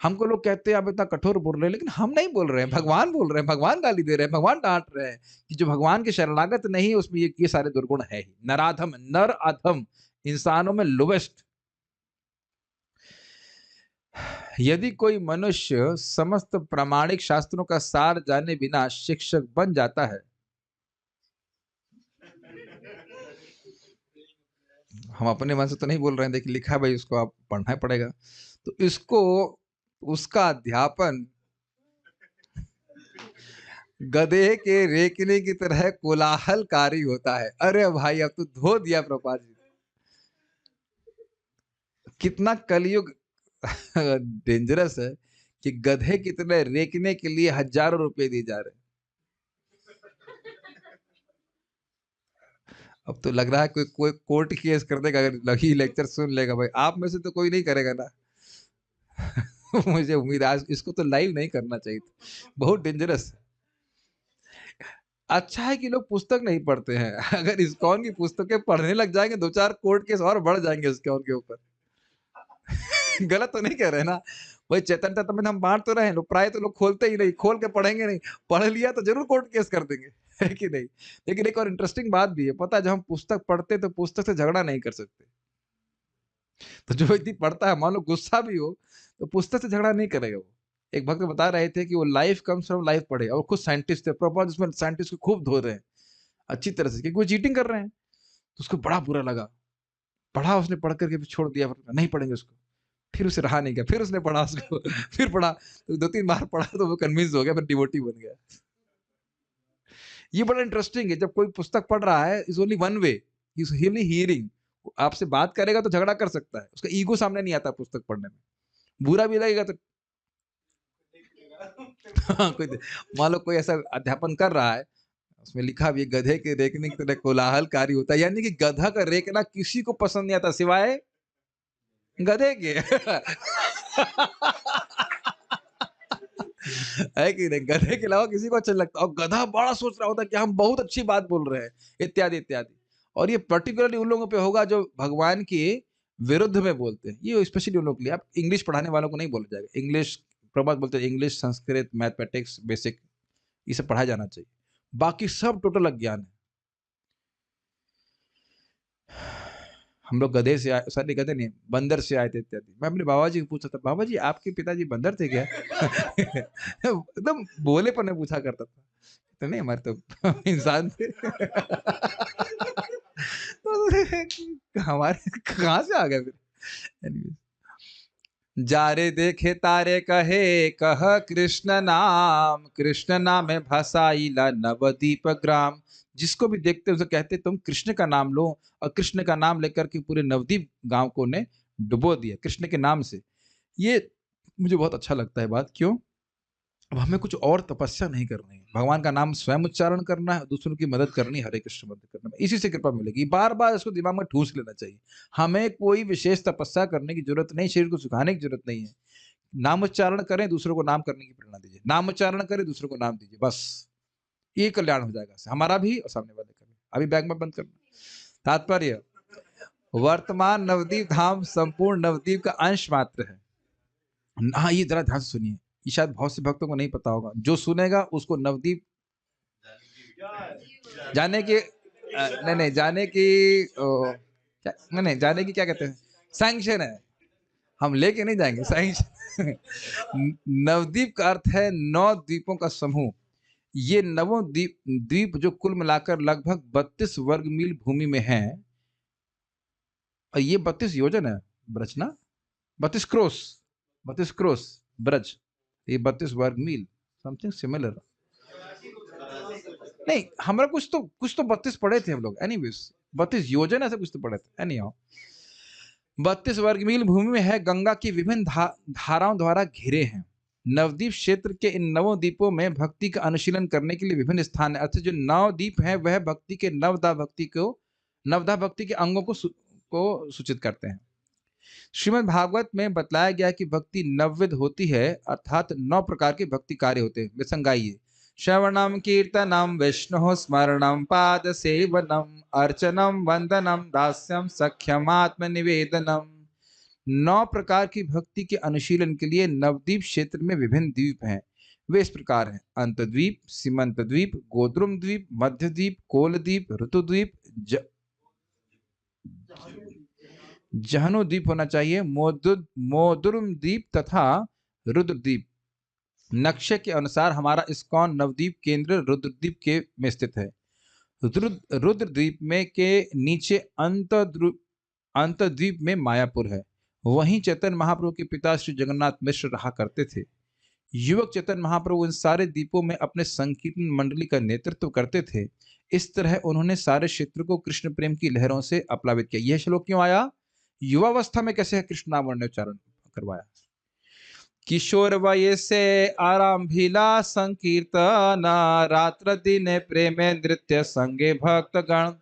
हमको लोग कहते हैं आप इतना कठोर बोल रहे हैं, लेकिन हम नहीं बोल रहे हैं, भगवान बोल रहे हैं, भगवान गाली दे रहे हैं, भगवान डांट रहे हैं कि जो भगवान के शरणागत नहीं है उसमें ये सारे दुर्गुण है ही। नराधम, नर अधम, इंसानों में लोवेस्ट। यदि कोई मनुष्य समस्त प्रामाणिक शास्त्रों का सार जाने बिना शिक्षक बन जाता है, हम अपने मन से तो नहीं बोल रहे हैं, देखिए लिखा है भाई, उसको आप पढ़ना ही पड़ेगा, तो इसको उसका अध्यापन गधे के रेकने की तरह कोलाहलकारी होता है। अरे भाई, अब तो धो दिया प्रभुपाद जी। कितना कलयुग डेंजरस है कि गधे की तरह रेकने के लिए हजारों रुपए दिए जा रहे हैं। अब तो लग रहा है कोई कोई कोर्ट केस कर देगा अगर लगी लेक्चर सुन लेगा। भाई आप में से तो कोई नहीं करेगा ना। मुझे उम्मीद आज इसको तो लाइव नहीं करना चाहिए था, बहुत डेंजरस है। अच्छा है कि लोग पुस्तक नहीं पढ़ते हैं। अगर इस्कॉन की पुस्तकें पढ़ने लग जाएंगे, 2-4 कोर्ट केस और बढ़ जाएंगे इस्कॉन के ऊपर। गलत तो नहीं कह रहे ना? वही चैतन्य चैतन्य हम बांट तो रहे हैं, लोग प्राय तो लोग खोलते ही नहीं, खोल के पढ़ेंगे नहीं, पढ़ लिया तो जरूर कोर्ट केस कर देंगे, है कि नहीं? लेकिन एक और इंटरेस्टिंग बात भी है, पता है, जब हम पुस्तक पढ़ते तो पुस्तक से झगड़ा नहीं कर सकते। तो जो व्यक्ति पढ़ता है, मान लो गुस्सा भी हो, तो पुस्तक से झगड़ा नहीं करेगा वो। एक भक्त बता रहे थे कि वो लाइफ कम्स फ्रॉम लाइफ पढ़े, और खुद साइंटिस्ट थे, प्रॉपर उसमें साइंटिस्ट को खूब धो रहे हैं अच्छी तरह से, क्योंकि वो चीटिंग कर रहे हैं। तो उसको बड़ा बुरा लगा, पढ़ा उसने, पढ़ करके छोड़ दिया, नहीं पढ़ेंगे उसको। फिर उसे रहा नहीं गया, फिर उसने पढ़ा उसको, फिर पढ़ा, तो 2-3 बार पढ़ा तो वो कन्विंस हो गया, फिर डिवोटी बन गया। ये बड़ा इंटरेस्टिंग है, जब कोई पुस्तक पढ़ रहा है, is only one way, is only hearing. आपसे बात करेगा तो झगड़ा कर सकता है, उसका ईगो सामने नहीं आता पुस्तक पढ़ने में। बुरा भी लगेगा तो कोई, मान लो कोई ऐसा अध्यापन कर रहा है, उसमें लिखा भी गधे के रेकने की तरह कोलाहलकारी होता है, यानी कि गधा का रेकना किसी को पसंद नहीं आता सिवाय गधे के। है कि नहीं? गधे के अलावा किसी को अच्छा लगता, और गधा बड़ा सोच रहा होता है कि हम बहुत अच्छी बात बोल रहे हैं, इत्यादि इत्यादि। और ये पर्टिकुलरली उन लोगों पे होगा जो भगवान के विरुद्ध में बोलते हैं। ये स्पेशली उन लोगों के लिए, आप इंग्लिश पढ़ाने वालों को नहीं बोला जाएगा। इंग्लिश, प्रभात बोलते हैं इंग्लिश, संस्कृत, मैथमेटिक्स, बेसिक, ये सब पढ़ाया जाना चाहिए। बाकी सब टोटल अज्ञान है। हम लोग गधे से आए, सॉरी गधे नहीं, बंदर से आए थे इत्यादि। मैं अपने बाबा जी को पूछा था, बाबा जी आपके पिताजी बंदर थे क्या? एकदम बोले पर नहीं पूछा करता था, तो नहीं हमारे तो इंसान थे। तो हमारे कहाँ से आ गए फिर? Anyways, जारे देखे तारे कहे, कह कृष्ण नाम है भाषाइला नवदीप ग्राम। जिसको भी देखते उसे कहते तुम कृष्ण का नाम लो, और कृष्ण का नाम लेकर के पूरे नवदीप गांव को ने डुबो दिया कृष्ण के नाम से। ये मुझे बहुत अच्छा लगता है बात। क्यों? अब हमें कुछ और तपस्या नहीं करनी है, भगवान का नाम स्वयं उच्चारण करना है, दूसरों की मदद करनी, हरे कृष्ण मदद करना, इसी से कृपा मिलेगी। बार बार इसको दिमाग में ठूस लेना चाहिए। हमें कोई विशेष तपस्या करने की जरूरत नहीं, शरीर को सुखाने की जरूरत नहीं है। नाम उच्चारण करें, दूसरों को नाम करने की प्रेरणा दीजिए, नाम उच्चारण करें, दूसरों को नाम दीजिए, बस ये कल्याण हो जाएगा, हमारा भी और सामने वाले का भी। अभी बैग में बंद करना। तात्पर्य, वर्तमान नवदीप धाम संपूर्ण नवदीप का अंश मात्र है। हाँ, ये जरा ध्यान से सुनिए, ये शायद बहुत से भक्तों को नहीं पता होगा, जो सुनेगा उसको नवदीप जाने की नहीं नहीं जाने की क्या नहीं नहीं जाने की क्या कहते हैं, सैंक्शन है, हम लेके नहीं जाएंगे सैंक्शन। नवदीप का अर्थ है 9 द्वीपों का समूह। ये नवों द्वीप द्वीप जो कुल मिलाकर लगभग 32 वर्ग मील भूमि में है, और ये 32 योजन है ब्रज ना, 32 क्रोस ब्रज, ये 32 वर्ग मील, समथिंग सिमिलर। नहीं, हमारा कुछ तो 32 पढ़े थे हम लोग, एनीवेज 32 योजन ऐसा कुछ तो पढ़े थे, एनीहाउ 32 वर्ग मील भूमि में है, गंगा की विभिन्न धाराओं द्वारा घिरे हैं। नवद्वीप क्षेत्र के इन नवों द्वीपों में भक्ति का अनुशीलन करने के लिए विभिन्न स्थान है, अर्थात जो नव द्वीप है वह भक्ति के नवदा भक्ति के अंगों को सूचित करते हैं। श्रीमद् भागवत में बतलाया गया कि भक्ति नवविध होती है, अर्थात 9 प्रकार के भक्ति कार्य होते हैं। संगाइए, श्रवणम कीर्तनम विष्णु स्मरणम पाद सेवनम अर्चनम वंदनम दास्यम सख्यम आत्मनिवेदनम। 9 प्रकार की भक्ति के अनुशीलन के लिए नवद्वीप क्षेत्र में विभिन्न द्वीप हैं। वे इस प्रकार हैं: अंतद्वीप, सीमंत द्वीप, गोद्रुम द्वीप, मध्य द्वीप, कोल द्वीप, ऋतुद्वीप, जहनु द्वीप होना चाहिए, मोदुरुम द्वीप तथा रुद्रद्वीप। नक्शे के अनुसार हमारा इस्कॉन नवद्वीप केंद्र रुद्रद्वीप के में स्थित है। रुद्रद्वीप में के नीचे अंतद्वीप में मायापुर है। वहीं चैतन्य महाप्रभु के पिता श्री जगन्नाथ मिश्र रहा करते थे। युवक चैतन्य महाप्रभु इन सारे द्वीपों में अपने संकीर्तन मंडली का नेतृत्व करते थे। इस तरह उन्होंने सारे क्षेत्र को कृष्ण प्रेम की लहरों से अपलावित किया। यह श्लोक क्यों आया? युवावस्था में कैसे कृष्ण नाम उच्चारण करवाया। किशोर वयसे आरंभिला संकीर्तन, रात्र दिन प्रेम नृत्य संगे भक्तगण।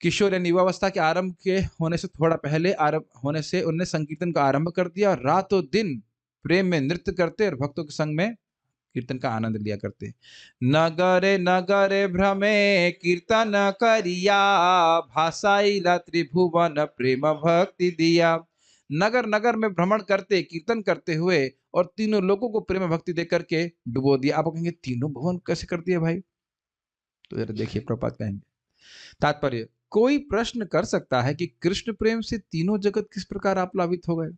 किशोर यानी युवावस्था के आरंभ के होने से थोड़ा पहले आरंभ होने से उन्होंने संकीर्तन का आरंभ कर दिया, और रातों दिन प्रेम में नृत्य करते और भक्तों के संग में कीर्तन का आनंद लिया करते। नगरे नगरे भ्रमे कीर्तन करिया, भाषाइला त्रिभुवन प्रेम भक्ति दिया। नगर नगर में भ्रमण करते, कीर्तन करते हुए, और तीनों लोगों को प्रेम भक्ति देकर के डुबो दिया। आप कहेंगे तीनों भुवन कैसे कर दिया भाई? तो जरा देखिए, प्रपात कहेंगे। तात्पर्य, कोई प्रश्न कर सकता है कि कृष्ण प्रेम से तीनों जगत किस प्रकार आप्लावित हो गए?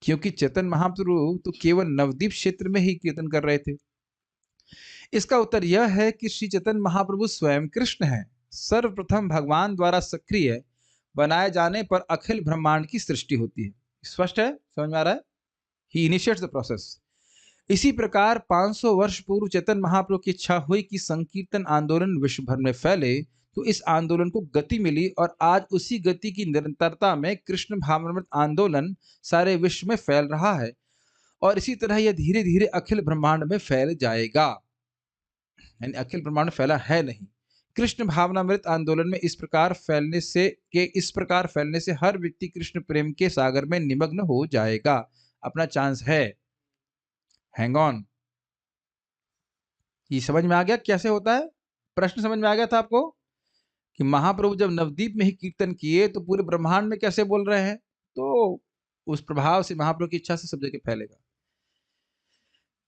क्योंकि चैतन्य महाप्रभु तो केवल नवद्वीप क्षेत्र में ही कीर्तन कर रहे थे। इसका उत्तर यह है कि श्री चैतन्य महाप्रभु स्वयं कृष्ण हैं। सर्वप्रथम भगवान द्वारा सक्रिय बनाए जाने पर अखिल ब्रह्मांड की सृष्टि होती है। स्पष्ट है? समझ में आ रहा है? ही इनिशिएट्स द प्रोसेस। इसी प्रकार 500 वर्ष पूर्व चैतन्य महाप्रभु की इच्छा हुई कि संकीर्तन आंदोलन विश्व भर में फैले, तो इस आंदोलन को गति मिली, और आज उसी गति की निरंतरता में कृष्ण भावनामृत आंदोलन सारे विश्व में फैल रहा है, और इसी तरह यह धीरे धीरे अखिल ब्रह्मांड में फैल जाएगा। यानी अखिल ब्रह्मांड में फैला है नहीं। कृष्ण भावनामृत आंदोलन में इस प्रकार फैलने से हर व्यक्ति कृष्ण प्रेम के सागर में निमग्न हो जाएगा। अपना चांस है, हैंग ऑन। ये समझ में आ गया कैसे होता है? प्रश्न समझ में आ गया था आपको कि महाप्रभु जब नवद्वीप में ही कीर्तन किए तो पूरे ब्रह्मांड में कैसे बोल रहे हैं? तो उस प्रभाव से महाप्रभु की इच्छा से सब जगह फैलेगा।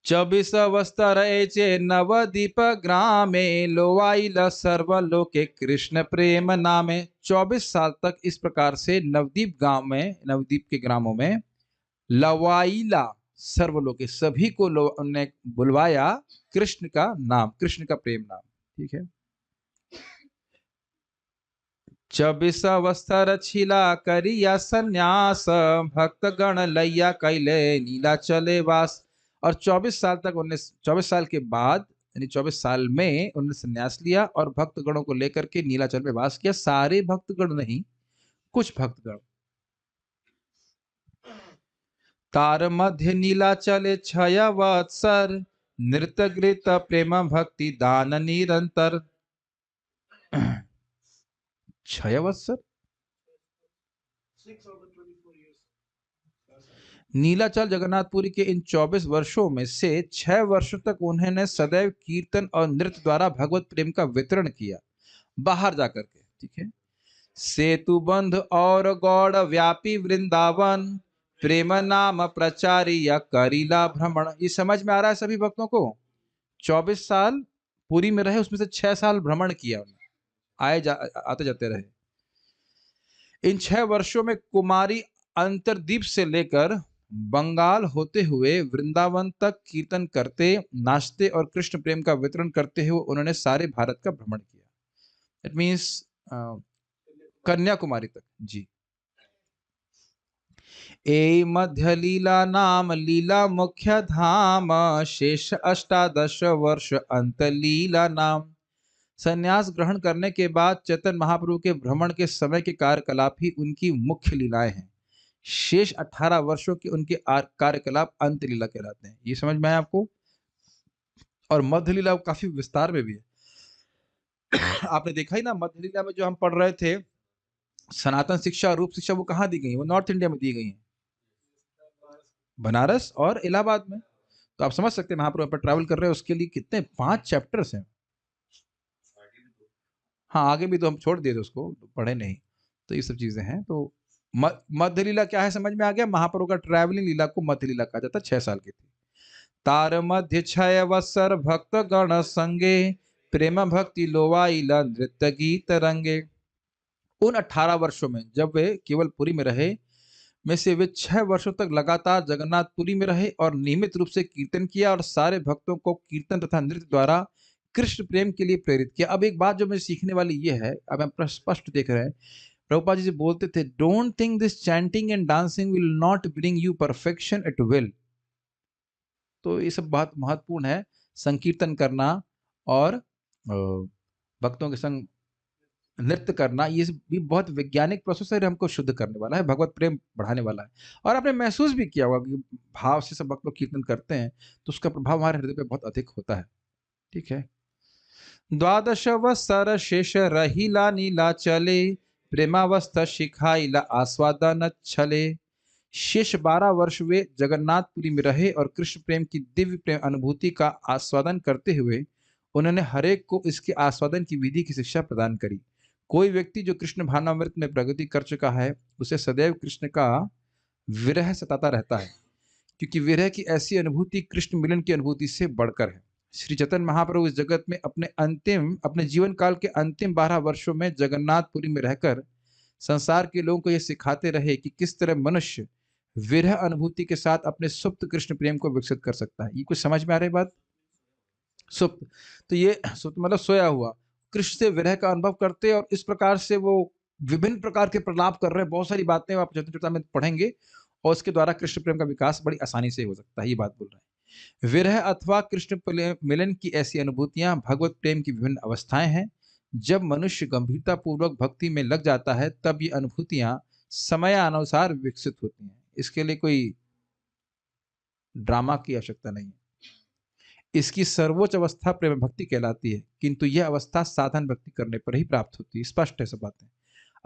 24 अवस्तर एचे नवदीप ग्रामे, लोवाइल सर्वलोके कृष्ण प्रेम नामे। 24 साल तक इस प्रकार से नवदीप गांव में, नवदीप के ग्रामों में लवाइला सर्वलोके, सभी को उन्होंने बुलवाया कृष्ण का नाम, कृष्ण का प्रेम नाम। ठीक है। 24 अवस्तर छिला करिया सन्यास, भक्त गण लैया कैले नीला चले वास। और 24 साल तक उन्होंने, 24 साल के बाद यानी 24 साल में उन्होंने संन्यास लिया और भक्तगणों को लेकर के नीलाचल में वास किया। सारे भक्तगण नहीं, कुछ भक्तगण। तार मध्य नीलाचले 6 वत्सर, नृत्य गृत प्रेम भक्ति दान निरंतर। 6 वत्सर, नीलाचल जगन्नाथपुरी के इन 24 वर्षों में से 6 वर्षों तक उन्होंने सदैव कीर्तन और नृत्य द्वारा भगवत प्रेम का वितरण किया, बाहर जाकर के। ठीक है। सेतु बंध और गौड़ व्यापी वृंदावन, प्रेम नाम प्रचारी या करीला भ्रमण। ये समझ में आ रहा है सभी भक्तों को? 24 साल पुरी में रहे, उसमें से 6 साल भ्रमण किया उन्होंने, आते जाते रहे। इन 6 वर्षों में कुमारी अंतरद्वीप से लेकर बंगाल होते हुए वृंदावन तक कीर्तन करते, नाचते और कृष्ण प्रेम का वितरण करते हुए उन्होंने सारे भारत का भ्रमण किया। इट मीन्स कन्याकुमारी तक जी। ए मध्य लीला नाम लीला मुख्य धाम, शेष 18 वर्ष अंत लीला नाम। संन्यास ग्रहण करने के बाद चैतन्य महाप्रभु के भ्रमण के समय के कार्यकलाप ही उनकी मुख्य लीलाएं हैं। शेष 18 वर्षों के उनके कार्यकलाप अंत लीला कहलाते हैं। ये समझ में आया आपको? और मध्य लीला काफी विस्तार में भी है। आपने देखा ही ना, मध्य लीला में जो हम पढ़ रहे थे सनातन शिक्षा, रूप शिक्षा, वो कहाँ दी गई है? वो नॉर्थ इंडिया में दी गई है, बनारस और इलाहाबाद में। तो आप समझ सकते हैं महाप्रभु पर ट्रैवल कर रहे हैं, उसके लिए कितने 5 चैप्टर्स हैं। हाँ, आगे भी तो हम छोड़ दिए थे उसको, पढ़े नहीं। तो ये सब चीजें हैं। तो मध्य लीला क्या है समझ में आ गया? महाप्रभु का ट्रैवलिंग लीला को मध्य लीला कहा जाता है। 6 साल की थी। तार मध्य 6 वत्सर भक्त गण संगे, प्रेम भक्ति लोवाइला नृत्य गीत रंगे। उन 18 वर्षों में जब वे केवल पुरी में रहे, में से वे 6 वर्षों तक लगातार जगन्नाथपुरी में रहे और नियमित रूप से कीर्तन किया और सारे भक्तों को कीर्तन तथा नृत्य द्वारा कृष्ण प्रेम के लिए प्रेरित किया। अब एक बात जो मुझे सीखने वाली ये है, अब हम स्पष्ट देख रहे हैं, प्रभुपाद जी बोलते थे, don't think this chanting and dancing will not bring you perfection, it will. तो ये सब बहुत महत्वपूर्ण है। संकीर्तन करना और भक्तों के संग नृत्य करना, ये भी बहुत वैज्ञानिक प्रोसेस है, हमको शुद्ध करने वाला है, भगवत प्रेम बढ़ाने वाला है। और आपने महसूस भी किया होगा कि भाव से सब भक्त लोग कीर्तन करते हैं तो उसका प्रभाव हमारे हृदय पे बहुत अधिक होता है। ठीक है। 12 वत्सर शेष रहिला नीला चले, प्रेमावस्था शिखाइला आस्वादन छले। शेष 12 वर्ष वे जगन्नाथपुरी में रहे और कृष्ण प्रेम की दिव्य प्रेम अनुभूति का आस्वादन करते हुए उन्होंने हरेक को इसके आस्वादन की विधि की शिक्षा प्रदान करी। कोई व्यक्ति जो कृष्ण भावनामृत में प्रगति कर चुका है, उसे सदैव कृष्ण का विरह सताता रहता है, क्योंकि विरह की ऐसी अनुभूति कृष्ण मिलन की अनुभूति से बढ़कर है। श्री चैतन्य महाप्रभु इस जगत में अपने जीवन काल के अंतिम 12 वर्षों में जगन्नाथपुरी में रहकर संसार के लोगों को यह सिखाते रहे कि किस तरह मनुष्य विरह अनुभूति के साथ अपने सुप्त कृष्ण प्रेम को विकसित कर सकता है। ये कुछ समझ में आ रही बात? सुप्त, तो ये सुप्त मतलब सोया हुआ, कृष्ण से विरह का अनुभव करते और इस प्रकार से वो विभिन्न प्रकार के प्रलाप कर रहे हैं। बहुत सारी बातें आप चैतन्य चरितामृत में पढ़ेंगे और उसके द्वारा कृष्ण प्रेम का विकास बड़ी आसानी से हो सकता है। ये बात बोल रहे हैं। विरह अथवा कृष्ण मिलन की ऐसी अनुभूतियां भगवत प्रेम की विभिन्न अवस्थाएं हैं। जब मनुष्य गंभीरता पूर्वक भक्ति में लग जाता है तब ये अनुभूतियां समयानुसार विकसित होती हैं। इसके लिए कोई ड्रामा की आवश्यकता नहीं है। इसकी सर्वोच्च अवस्था प्रेम भक्ति कहलाती है, किंतु यह अवस्था साधन भक्ति करने पर ही प्राप्त होती है। स्पष्ट है सब बातें।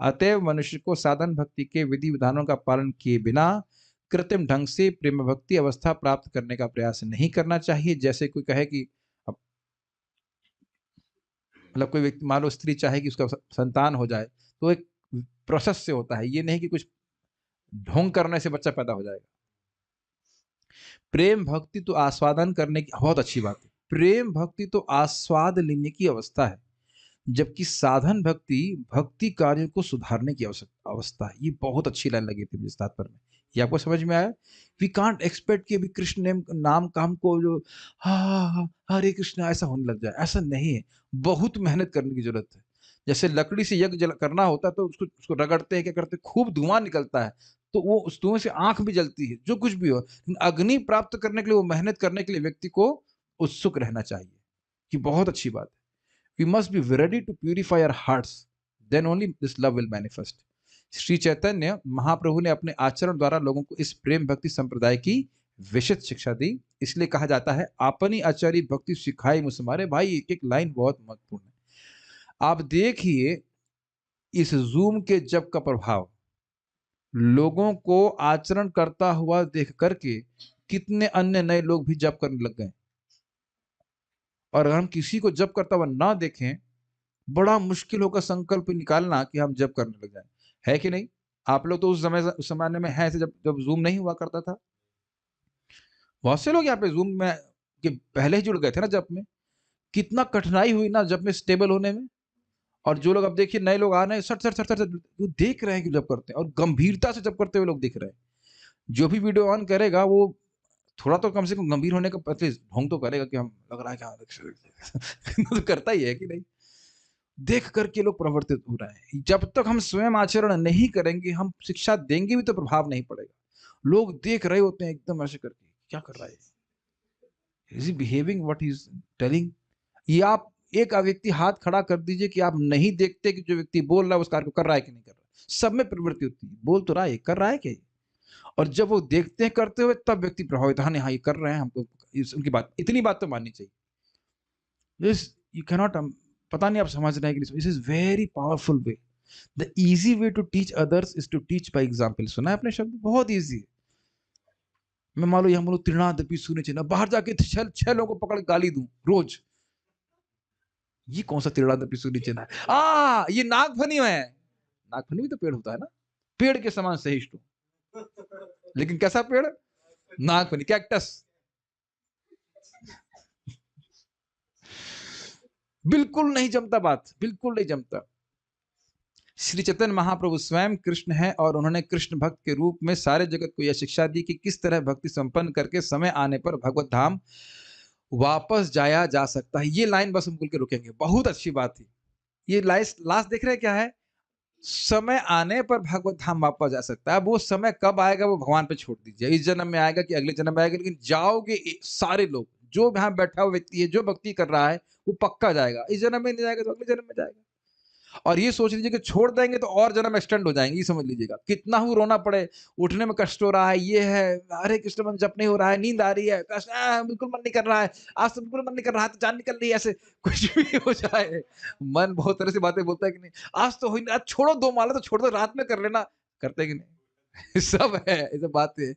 अतएव मनुष्य को साधन भक्ति के विधि विधानों का पालन किए बिना कृत्रिम ढंग से प्रेम भक्ति अवस्था प्राप्त करने का प्रयास नहीं करना चाहिए। जैसे कोई कहे कि मतलब कोई व्यक्ति, मान लो स्त्री चाहे कि उसका संतान हो जाए, तो एक प्रोसेस से होता है, ये नहीं कि कुछ ढोंग करने से बच्चा पैदा हो जाएगा। प्रेम भक्ति तो आस्वादन करने की, बहुत अच्छी बात है, प्रेम भक्ति तो आस्वाद लेने की अवस्था है, जबकि साधन भक्ति भक्ति कार्यों को सुधारने की अवस्था है। ये बहुत अच्छी लाइन लगी थी मुझे तात्पर्य में। ये आपको समझ में आया? वी कांट एक्सपेक्ट कि अभी कृष्ण नाम का हमको जो हरे कृष्ण ऐसा होने लग जाए, ऐसा नहीं है। बहुत मेहनत करने की जरूरत है। जैसे लकड़ी से यज्ञ करना होता है तो उसको रगड़ते हैं, क्या करते हैं, खूब धुआं निकलता है, तो वो उस धुएं से आंख भी जलती है, जो कुछ भी हो। अग्नि प्राप्त करने के लिए, वो मेहनत करने के लिए व्यक्ति को उत्सुक रहना चाहिए। कि बहुत अच्छी बात है। We must be ready to purify our hearts, then only this love will manifest. Shri Chaitanya Mahaprabhu ने अपने आचरण द्वारा लोगों को इस प्रेम भक्ति संप्रदाय की विशद शिक्षा दी। इसलिए कहा जाता है, अपनी आचारी भक्ति सिखाई मुझमारे। भाई एक एक लाइन बहुत महत्वपूर्ण है। आप देखिए इस जूम के जप का प्रभाव लोगों को आचरण करता हुआ देख करके कितने अन्य नए लोग भी जप करने लग गए। और अगर हम किसी को जप करता हुआ ना देखें, बड़ा मुश्किल होगा संकल्प निकालना कि हम जप करने लग जाएं, है कि नहीं? आप लोग तो उस जमाने में हैं ऐसे, जब जब जूम नहीं हुआ करता था। बहुत से लोग यहाँ पे जूम में के पहले ही जुड़ गए थे ना जब में। कितना कठिनाई हुई ना जब में स्टेबल होने में। और जो लोग अब देखिए नए लोग आ रहे हैं, सट सट सट सट सट, वो देख रहे हैं कि जब करते हैं और गंभीरता से जब करते हुए लोग दिख रहे हैं। जो भी वीडियो ऑन करेगा वो थोड़ा तो कम से कम गंभीर होने का एटलीस्ट ढोंग तो करेगा कि हम लग रहा है कि हाँ तो करता ही है कि नहीं। देख करके लोग प्रवर्तित हो रहे हैं। जब तक हम स्वयं आचरण नहीं करेंगे, हम शिक्षा देंगे भी तो प्रभाव नहीं पड़ेगा। लोग देख रहे होते हैं एकदम ऐसे करके, क्या कर रहा है, is he behaving what he is telling. ये आप एक व्यक्ति हाथ खड़ा कर दीजिए कि आप नहीं देखते कि जो व्यक्ति बोल रहा है उस कार्य को कर रहा है कि नहीं कर रहा है। सब में प्रवृत्ति होती है, बोल तो रहा है, कर रहा है क्या। और जब वो देखते हैं करते हुए तब व्यक्ति प्रभावित, हाँ हाँ ये कर रहे हैं, हमको उनकी बात, इतनी बात तो माननी चाहिए। दिस यू कैनॉट, पता नहीं आप समझ रहे हैं कि this is very powerful way. The easy way to teach others is to teach by example. सुना है अपने शब्द, बहुत ईजी है। मैं मान लो यहाँ बोलो त्रिनादपि सुने चाहिए, बाहर जाके छह लोगों को पकड़ गाली दूं रोज, ये कौन सा त्रिनादपि सुने चाहिए। ये नागफनी है। नागफनी भी तो पेड़ होता है ना, पेड़ के समान सहिष्णु, लेकिन कैसा पेड़, नागफनी, कैक्टस। बिल्कुल नहीं जमता बात, बिल्कुल नहीं जमता। श्री चैतन्य महाप्रभु स्वयं कृष्ण है और उन्होंने कृष्ण भक्त के रूप में सारे जगत को यह शिक्षा दी कि किस तरह भक्ति संपन्न करके समय आने पर भगवत धाम वापस जाया जा सकता है। ये लाइन बस हम बोल के रुकेंगे, बहुत अच्छी बात थी। ये लास्ट देख रहे हैं क्या है, समय आने पर भगवत धाम वापस जा सकता है। वो समय कब आएगा वो भगवान पे छोड़ दीजिए, इस जन्म में आएगा कि अगले जन्म में आएगा, लेकिन जाओगे सारे लोग, जो यहाँ बैठा हुआ व्यक्ति है जो भक्ति कर रहा है वो पक्का जाएगा। इस जन्म में नहीं जाएगा तो अगले जन्म में जाएगा। और ये सोच लीजिए कि छोड़ देंगे तो और जन्म एक्सटेंड हो जाएंगे, ये समझ लीजिएगा। कितना ही रोना पड़े, उठने में कष्ट हो रहा है, ये है, हरे कृष्ण मन जप नहीं हो रहा है, नींद आ रही है, कष्ट, बिल्कुल मन नहीं कर रहा है, आज तो बिल्कुल मन नहीं कर रहा है, तो जान निकल रही है, ऐसे कुछ भी हो जाए, मन बहुत तरह से बातें बोलता है कि नहीं, आज तो हो नहीं, आज छोड़ो, 2 माला तो छोड़ दो, रात में कर लेना, करते कि नहीं। सब है, ये सब बातें।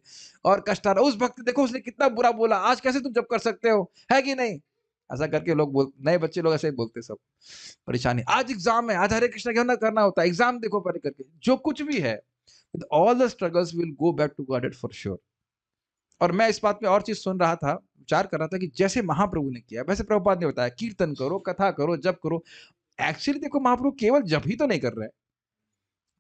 और कष्ट आ रहा, उस भक्त देखो उसने कितना बुरा बोला, आज कैसे तुम जप कर सकते हो, है कि नहीं। ऐसा करके लोग नए बच्चे लोग ऐसे ही बोलते, सब परेशानी। आज एग्जाम है, आज हरे कृष्ण क्या करना होता है, एग्जाम देखो पढ़ करके, जो कुछ भी है, all the struggles will go back to God for sure. और मैं इस बात में और चीज सुन रहा था, विचार कर रहा था कि जैसे महाप्रभु ने किया वैसे प्रभुपाद ने बताया, कीर्तन करो, कथा करो, जप करो। एक्चुअली देखो महाप्रभु केवल जप ही तो नहीं कर रहे हैं,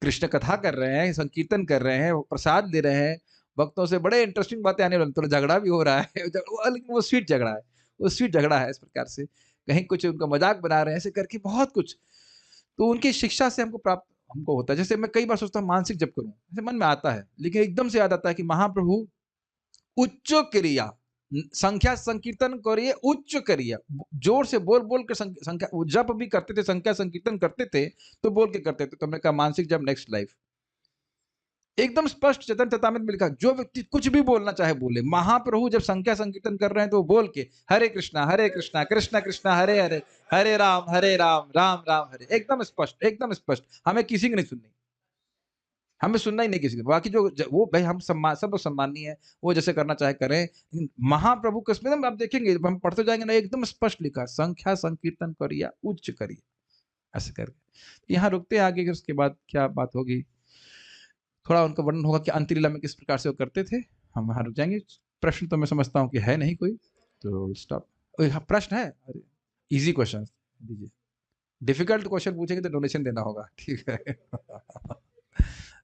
कृष्ण कथा कर रहे हैं, संकीर्तन कर रहे हैं, प्रसाद दे रहे हैं, भक्तों से बड़े इंटरेस्टिंग बातें आने वाली, थोड़ा झगड़ा भी हो रहा है, लेकिन वो स्वीट झगड़ा है, वो स्वीट झगड़ा है इस प्रकार से, कहीं कुछ उनका मजाक बना रहे हैं, ऐसे करके बहुत कुछ। तो उनकी शिक्षा से हमको प्राप्त हमको होता है। जैसे मैं कई बार सोचता हूँ मानसिक जप करूं, ऐसे मन में आता है, लेकिन एकदम से याद आता है कि महाप्रभु उच्च क्रिया, संख्या संकीर्तन करिए, उच्च क्रिया, जोर से बोल बोल के संख्या जप भी करते थे, संख्या संकीर्तन करते थे, तो बोल के करते थे। तो हमने कहा मानसिक जप नेक्स्ट लाइफ। एकदम स्पष्ट चैतन्य चेतामृत में लिखा, जो व्यक्ति कुछ भी बोलना चाहे बोले। महाप्रभु जब संख्या संकीर्तन कर रहे हैं तो बोल के हरे कृष्णा कृष्ण कृष्ण हरे हरे, हरे राम राम राम हरे, एकदम स्पष्ट, एकदम स्पष्ट। हमें किसी की नहीं सुननी, हमें सुनना ही नहीं किसी को। बाकी जो वो भाई हम सम्मान, सब सम्माननीय है, वो जैसे करना चाहे करें, लेकिन महाप्रभु के उसमें आप देखेंगे जब हम पढ़ते जाएंगे ना, एकदम स्पष्ट लिखा, संख्या संकीर्तन करिए, उच्च करिए, ऐसे करके। यहाँ रुकते हैं, आगे उसके बाद क्या बात होगी, थोड़ा उनका वर्णन होगा कि अंतलीला में किस प्रकार से वो करते थे। हम वहां रुक जाएंगे। प्रश्न तो मैं समझता हूँ कि है नहीं कोई, तो स्टॉप। प्रश्न है, इजी क्वेश्चन दीजिए, डिफिकल्ट क्वेश्चन पूछेंगे तो डोनेशन देना होगा, ठीक है। हाँ।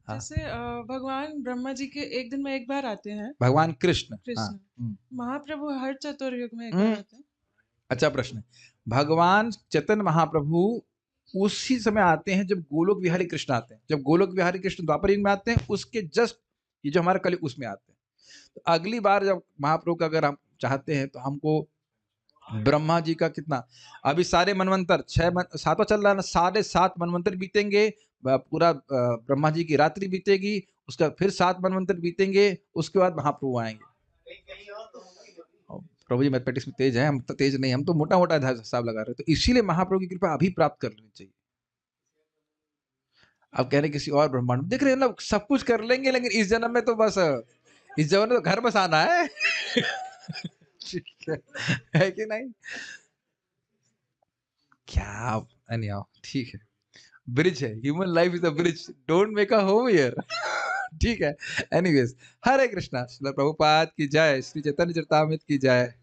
जैसे भगवान ब्रह्मा जी के एक दिन में एक बार आते हैं, भगवान कृष्ण, कृष्ण, महाप्रभु हर चतुर्युग में एक बार आते हैं। अच्छा प्रश्न है। भगवान चैतन्य महाप्रभु उसी समय आते हैं जब गोलोक विहारी कृष्ण आते हैं। जब गोलोक विहारी कृष्ण द्वापर युग में आते हैं, उसके जस्ट ये जो हमारा कलयुग उसमें आते हैं। तो अगली बार जब महाप्रभु का अगर हम चाहते हैं तो हमको ब्रह्मा जी का कितना, अभी सारे मनवंतर 7वां चल रहा है ना, 7.5 मनवंतर बीतेंगे, पूरा ब्रह्मा जी की रात्रि बीतेगी, उसका फिर 7 मनवंतर बीतेंगे, उसके बाद महाप्रभु आएंगे। प्रभु जी मैथमेटिक्स में तेज है, हम तो तेज नहीं, हम तो मोटा मोटा हिसाब लगा रहे हैं। तो इसीलिए महाप्रभु की कृपा अभी प्राप्त कर लेनी चाहिए। अब कह रहे किसी और ब्रह्मांड में देख रहे हैं ना, सब कुछ कर लेंगे, लेकिन इस जन्म में तो बस, इस जन्म में तो घर बसाना है। है कि नहीं, क्या, ठीक है। ब्रिज है, human life is a bridge, don't make a home here. ठीक है, एनीवेज, हरे कृष्णा। श्रील प्रभुपाद की जय, श्री चैतन्य चरितामृत की जय।